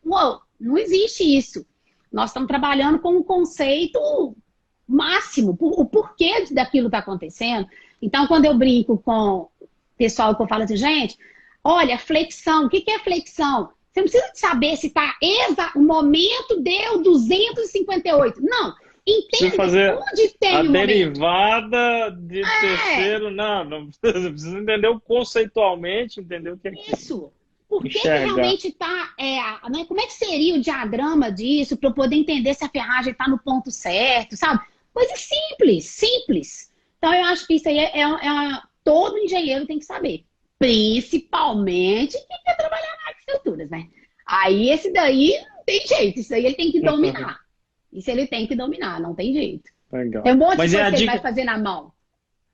Não existe isso. Nós estamos trabalhando com um conceito máximo, o porquê daquilo está acontecendo. Então, quando eu brinco com o pessoal que eu falo assim, gente, olha, flexão, o que é flexão? Você não precisa de saber se está o momento deu 258. Não. Entende onde tem a derivada de terceiro, não precisa entender conceitualmente, entender o que é isso. Por que realmente está, né? Como é que seria o diagrama disso para eu poder entender se a ferragem está no ponto certo, sabe? Coisa simples. Então eu acho que isso aí todo engenheiro tem que saber, principalmente quem quer trabalhar na área de estruturas, né? Aí esse daí não tem jeito, isso aí ele tem que dominar. Isso ele tem que dominar, não tem jeito. Legal. Tem um monte de Mas coisa é a que ele dica... vai fazer na mão.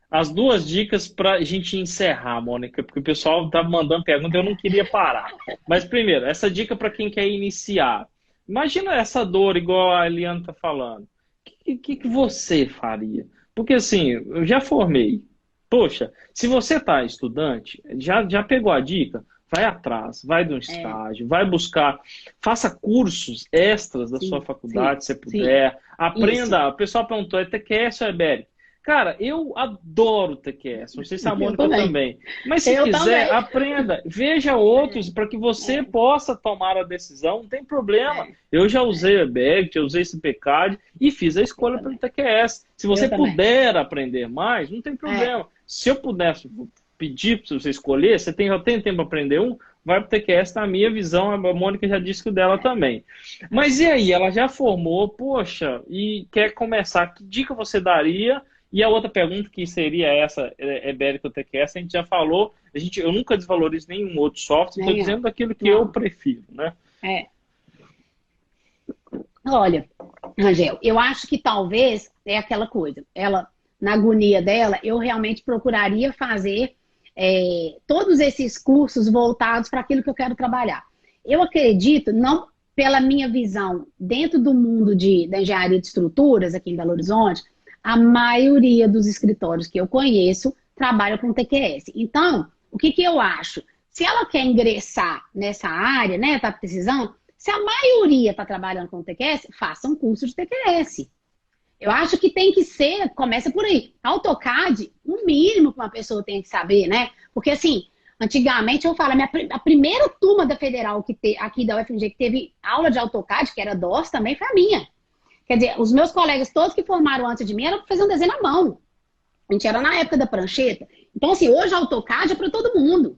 As duas dicas para a gente encerrar, Mônica, porque o pessoal tá mandando pergunta e eu não queria parar. Mas primeiro, essa dica para quem quer iniciar. Imagina essa dor, igual a Eliana tá falando. O que você faria? Porque assim, eu já formei. Poxa, se você tá estudante, já pegou a dica? Vai atrás, vai de um estágio, vai buscar, faça cursos extras da sua faculdade, se puder. Aprenda. Isso. O pessoal perguntou, é TQS ou é EBERIC? Cara, eu adoro TQS, não sei se a Mônica também. Mas se quiser, aprenda, veja outros para que você possa tomar a decisão, não tem problema. Eu já usei o EBERIC, já usei esse PCAD e fiz a escolha pelo TQS. Se você puder aprender mais, não tem problema. Se eu pudesse pedir para você escolher, você já tem tempo para aprender um, vai para o TQS, na minha visão, a Mônica já disse que o dela também. Mas e aí, ela já formou, poxa, e quer começar, que dica você daria? E a outra pergunta que seria essa, EBERIC ou TQS, a gente já falou, eu nunca desvalorizo nenhum outro software, estou dizendo daquilo que eu prefiro, né? Olha, Rangel, eu acho que talvez é aquela coisa, ela, na agonia dela, eu realmente procuraria fazer todos esses cursos voltados para aquilo que eu quero trabalhar. Eu acredito, não pela minha visão, dentro do mundo da engenharia de estruturas aqui em Belo Horizonte, a maioria dos escritórios que eu conheço trabalham com TQS. Então, o que eu acho? Se ela quer ingressar nessa área, né, tá precisando, se a maioria está trabalhando com TQS, faça um curso de TQS. Eu acho que tem que ser, começa por aí. AutoCAD, o mínimo que uma pessoa tem que saber, né? Porque assim, antigamente eu falo, a primeira turma da Federal aqui da UFMG que teve aula de AutoCAD, que era DOS, também foi a minha. Quer dizer, os meus colegas todos que formaram antes de mim eram para fazer um desenho na mão. A gente era na época da prancheta. Então, assim, hoje a AutoCAD é para todo mundo.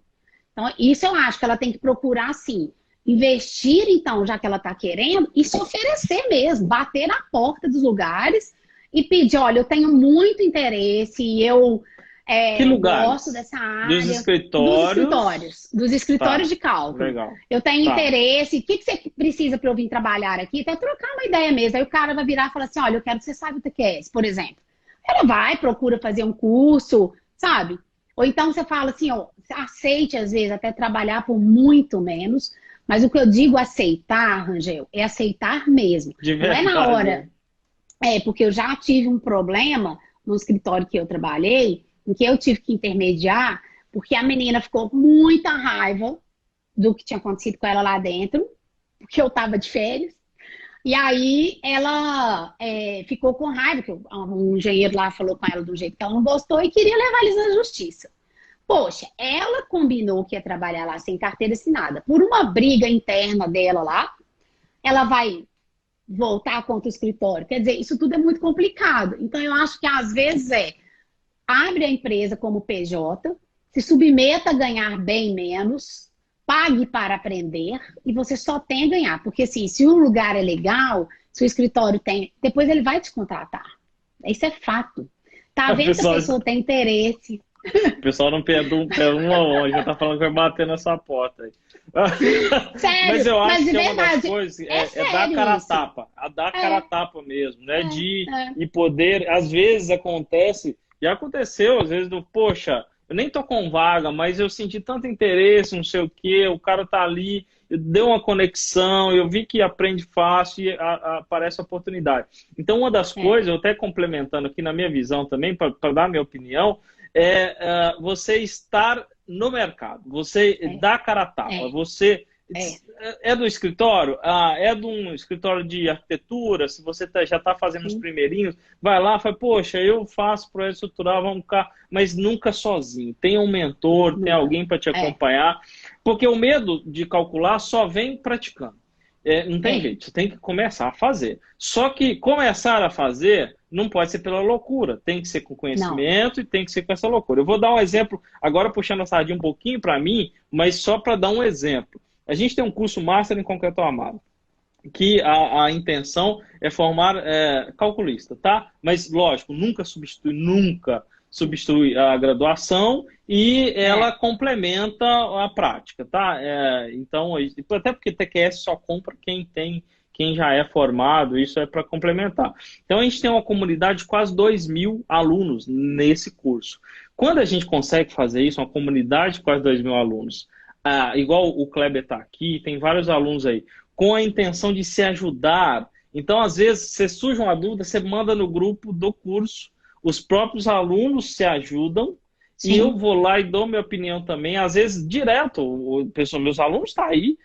Então, isso eu acho que ela tem que procurar, assim, investir, então, já que ela está querendo, e se oferecer mesmo, bater na porta dos lugares e pedir, olha, eu tenho muito interesse e eu gosto dessa área. Dos escritórios. Dos escritórios de cálculo. Legal. Eu tenho interesse. O que você precisa para eu vir trabalhar aqui? Até trocar uma ideia mesmo. Aí o cara vai virar e falar assim, olha, eu quero que você saiba o TQS, por exemplo. Ela vai, procura fazer um curso, sabe? Ou então você fala assim, ó, aceite às vezes até trabalhar por muito menos, mas o que eu digo aceitar, Rangel, é aceitar mesmo. De verdade. Não é na hora. Porque eu já tive um problema no escritório que eu trabalhei, em que eu tive que intermediar, porque a menina ficou com muita raiva do que tinha acontecido com ela lá dentro, porque eu estava de férias. E aí ela ficou com raiva, que um engenheiro lá falou com ela de um jeito que ela não gostou e queria levar eles na justiça. Poxa, ela combinou que ia trabalhar lá sem carteira assinada. Por uma briga interna dela lá, ela vai voltar contra o escritório. Quer dizer, isso tudo é muito complicado. Então eu acho que às vezes abre a empresa como PJ, se submeta a ganhar bem menos, pague para aprender e você só tem a ganhar. Porque assim, se o lugar é legal, se o escritório tem, depois ele vai te contratar. Isso é fato. Tá vendo se a pessoa tem interesse. O pessoal não pergunta uma longe, já tá falando que vai bater nessa porta aí. Sério, mas eu acho que verdade, uma das coisas é dar cara a tapa. A dar cara a tapa mesmo, né? E poder, às vezes acontece, já aconteceu, às vezes, poxa, eu nem tô com vaga, mas eu senti tanto interesse, não sei o quê, o cara tá ali, deu uma conexão, eu vi que aprende fácil e aparece a oportunidade. Então, uma das coisas, eu até complementando aqui na minha visão também, para dar minha opinião, você estar no mercado, você dar cara a tapa, você é do escritório, é de um escritório de arquitetura, se você já está fazendo os primeirinhos, vai lá, fala, poxa, eu faço projeto estrutural, vamos cá, mas nunca sozinho, tem um mentor, tem alguém para te acompanhar, porque o medo de calcular só vem praticando. Não tem jeito, você tem que começar a fazer. Só que começar a fazer não pode ser pela loucura, tem que ser com conhecimento e tem que ser com essa loucura. Eu vou dar um exemplo, agora puxando a sardinha um pouquinho para mim, mas só para dar um exemplo. A gente tem um curso Master em Concreto Armado, que a intenção é formar calculista, tá? Mas, lógico, nunca substitui, nunca substitui a graduação e ela complementa a prática, tá? Então, até porque TQS só compra quem já é formado, isso é para complementar. Então, a gente tem uma comunidade de quase 2.000 alunos nesse curso. Quando a gente consegue fazer isso, uma comunidade de quase 2.000 alunos, igual o Kleber está aqui, tem vários alunos aí, com a intenção de se ajudar. Então, às vezes, você surge uma dúvida, você manda no grupo do curso, os próprios alunos se ajudam. Sim. E eu vou lá e dou minha opinião também, às vezes direto, meus alunos estão aí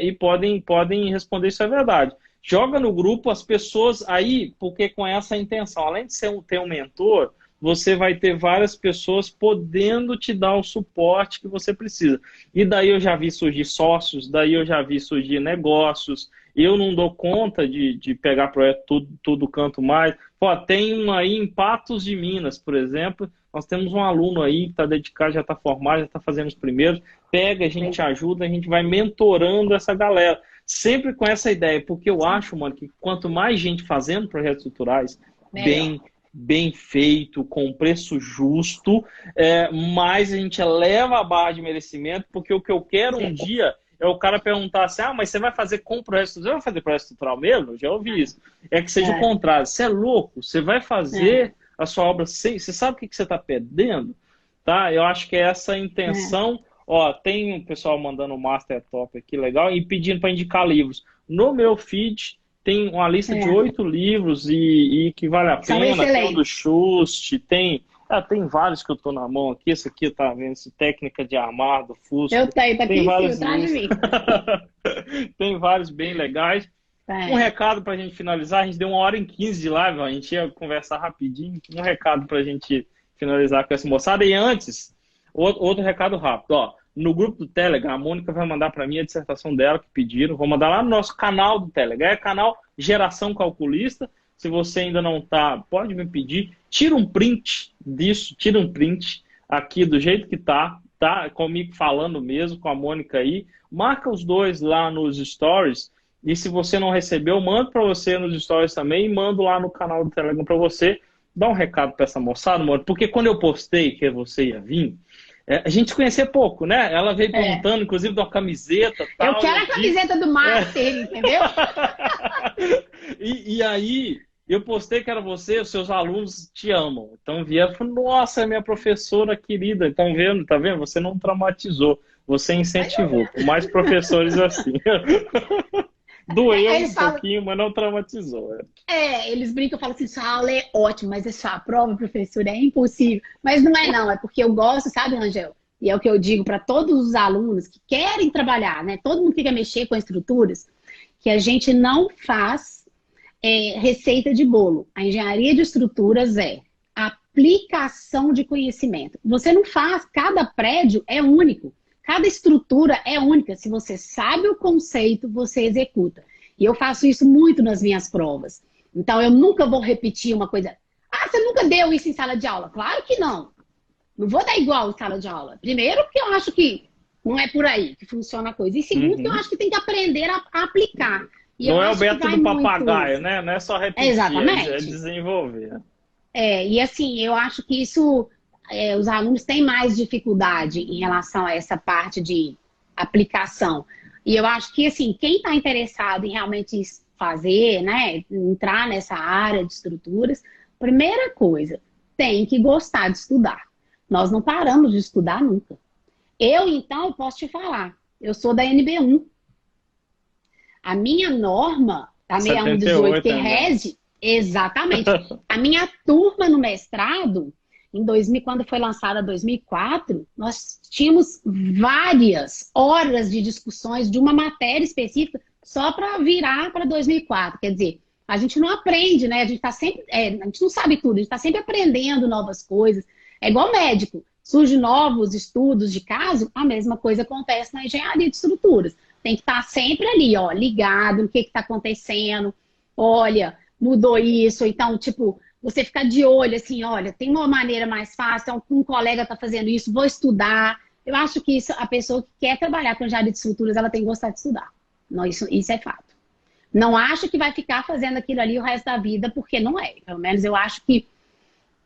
e podem responder se é verdade. Joga no grupo as pessoas aí, porque com essa intenção, além de ter um mentor, você vai ter várias pessoas podendo te dar o suporte que você precisa. E daí eu já vi surgir sócios, daí eu já vi surgir negócios. Eu não dou conta de pegar projeto tudo canto mais. Pô, tem um aí em Patos de Minas, por exemplo. Nós temos um aluno aí que está dedicado, já está formado, já está fazendo os primeiros. Pega, a gente ajuda, a gente vai mentorando essa galera. Sempre com essa ideia, porque eu acho, mano, que quanto mais gente fazendo projetos culturais bem feito, com preço justo, mais a gente eleva a barra de merecimento, porque o que eu quero um dia é o cara perguntar assim, mas você vai fazer com projeto estrutural? Você vai fazer projeto estrutural mesmo? Eu já ouvi isso. É que seja o contrário. Você é louco? Você vai fazer a sua obra sem... Você sabe o que você está perdendo? Tá? Eu acho que é essa a intenção. Ó, tem um pessoal mandando um Master Top aqui, legal, e pedindo para indicar livros. No meu feed tem uma lista de 8 livros e que vale a pena. Tem o do Schust, tem vários que eu tô na mão aqui. Esse aqui, tá vendo? Esse Técnica de Armar, do Fusco. Eu tenho, tá aqui vários atrás de mim. Tem vários bem legais. Um recado pra gente finalizar. A gente deu 1h15 de live, ó. A gente ia conversar rapidinho. Um recado pra gente finalizar com essa moçada. E antes, outro recado rápido, ó. No grupo do Telegram, a Mônica vai mandar para mim a dissertação dela que pediram. Vou mandar lá no nosso canal do Telegram. É canal Geração Calculista. Se você ainda não tá, pode me pedir. Tira um print disso, tira um print aqui do jeito que tá comigo falando mesmo, com a Mônica aí. Marca os dois lá nos stories. E se você não recebeu, manda para você nos stories também e mando lá no canal do Telegram para você. Dá um recado para essa moçada, Mônica, porque quando eu postei que você ia vir, a gente se conhecia pouco, né? Ela veio perguntando, inclusive, de uma camiseta. Tal, eu quero a camiseta do Master, entendeu? E aí, eu postei que era você, os seus alunos te amam. Então vieram e falaram, nossa, é minha professora querida. Estão vendo, tá vendo? Você não traumatizou, você incentivou. Com mais professores assim. Doeu um pouquinho, mas não traumatizou. Eles brincam e falam assim, sua aula é ótima, mas a sua prova, professora, é impossível. Mas não é não, é porque eu gosto, sabe, Rangel? E é o que eu digo para todos os alunos que querem trabalhar, né? Todo mundo que quer mexer com estruturas, que a gente não faz receita de bolo. A engenharia de estruturas é aplicação de conhecimento. Você não faz, cada prédio é único. Cada estrutura é única. Se você sabe o conceito, você executa. E eu faço isso muito nas minhas provas. Então, eu nunca vou repetir uma coisa. Você nunca deu isso em sala de aula? Claro que não. Não vou dar igual em sala de aula. Primeiro, porque eu acho que não é por aí que funciona a coisa. E segundo, que eu acho que tem que aprender a aplicar. E não é o método do papagaio, né? Não é só repetir, é desenvolver. E assim, eu acho que isso... os alunos têm mais dificuldade em relação a essa parte de aplicação. E eu acho que, assim, quem está interessado em realmente fazer, né, entrar nessa área de estruturas, primeira coisa, tem que gostar de estudar. Nós não paramos de estudar nunca. Eu, então, posso te falar, eu sou da NB1. A minha norma, a 6118 que rege, exatamente. A minha turma no mestrado... Em 2000, quando foi lançada em 2004, nós tínhamos várias horas de discussões de uma matéria específica só para virar para 2004. Quer dizer, a gente não aprende, né? A gente tá sempre, a gente não sabe tudo, a gente está sempre aprendendo novas coisas. É igual médico, surgem novos estudos de caso, a mesma coisa acontece na engenharia de estruturas. Tem que estar sempre ali, ó, ligado no que está acontecendo. Olha, mudou isso, então, tipo... Você ficar de olho, assim, olha, tem uma maneira mais fácil, um colega está fazendo isso, vou estudar. Eu acho que isso, a pessoa que quer trabalhar com engenharia de estruturas, ela tem que gostar de estudar. Não, isso é fato. Não acho que vai ficar fazendo aquilo ali o resto da vida, porque não é. Pelo menos eu acho que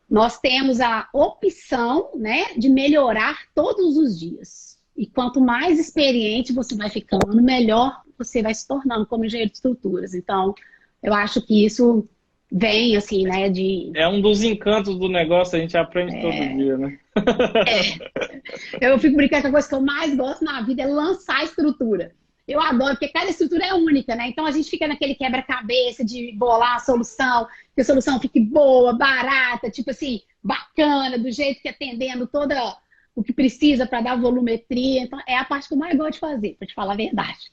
nós temos a opção, né, de melhorar todos os dias. E quanto mais experiente você vai ficando, melhor você vai se tornando como engenheiro de estruturas. Então, eu acho que isso vem, assim, né, de... É um dos encantos do negócio, a gente aprende todo dia, né? Eu fico brincando que a coisa que eu mais gosto na vida é lançar estrutura. Eu adoro, porque cada estrutura é única, né? Então a gente fica naquele quebra-cabeça de bolar a solução, que a solução fique boa, barata, tipo assim, bacana, do jeito que atendendo toda o que precisa para dar volumetria. Então é a parte que eu mais gosto de fazer, para te falar a verdade.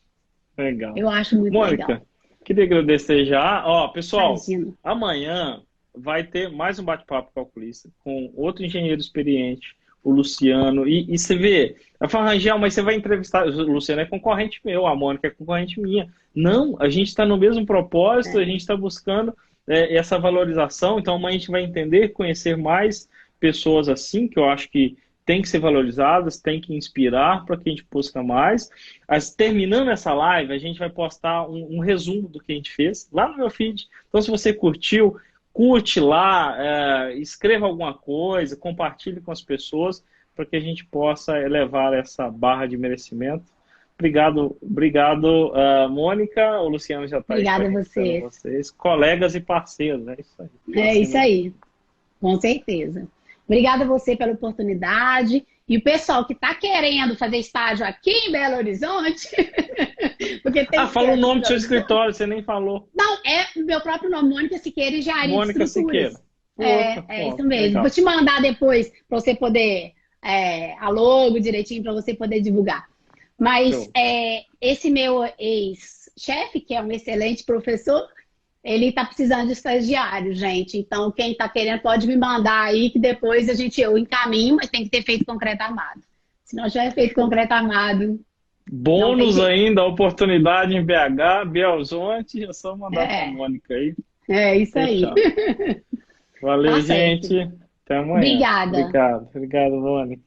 Legal. Eu acho muito Mônica, legal. queria agradecer já. Ó, pessoal, Imagina. amanhã vai ter mais um bate-papo calculista com outro engenheiro experiente, o Luciano. E você vê, eu falo, Rangel, mas você vai entrevistar. O Luciano é concorrente meu, a Mônica é concorrente minha. Não, a gente está no mesmo propósito, a gente está buscando essa valorização. Então amanhã a gente vai entender, conhecer mais pessoas assim, que eu acho que tem que ser valorizadas, tem que inspirar para que a gente busca mais. Terminando essa live, a gente vai postar um resumo do que a gente fez lá no meu feed. Então, se você curtiu, curte lá, escreva alguma coisa, compartilhe com as pessoas para que a gente possa elevar essa barra de merecimento. Obrigado, Mônica. O Luciano já está aí. Obrigada a vocês. Colegas e parceiros, é isso aí. É isso aí, com certeza. Obrigada a você pela oportunidade. E o pessoal que está querendo fazer estágio aqui em Belo Horizonte... porque tem fala o nome do seu escritório, você nem falou. Não, é o meu próprio nome, Mônica Siqueira, Engenharia de Mônica Estruturas. Siqueira. É isso mesmo. Legal. Vou te mandar depois para você poder... a logo direitinho para você poder divulgar. Mas esse meu ex-chefe, que é um excelente professor... Ele está precisando de estagiário, gente. Então, quem está querendo pode me mandar aí, que depois eu encaminho, mas tem que ter feito concreto armado. Se não tiver feito concreto armado... Bônus ainda, a oportunidade em BH, Belzonte, é só mandar para a Mônica aí. É isso aí. Valeu, gente. Até amanhã. Obrigada. Obrigado, Mônica.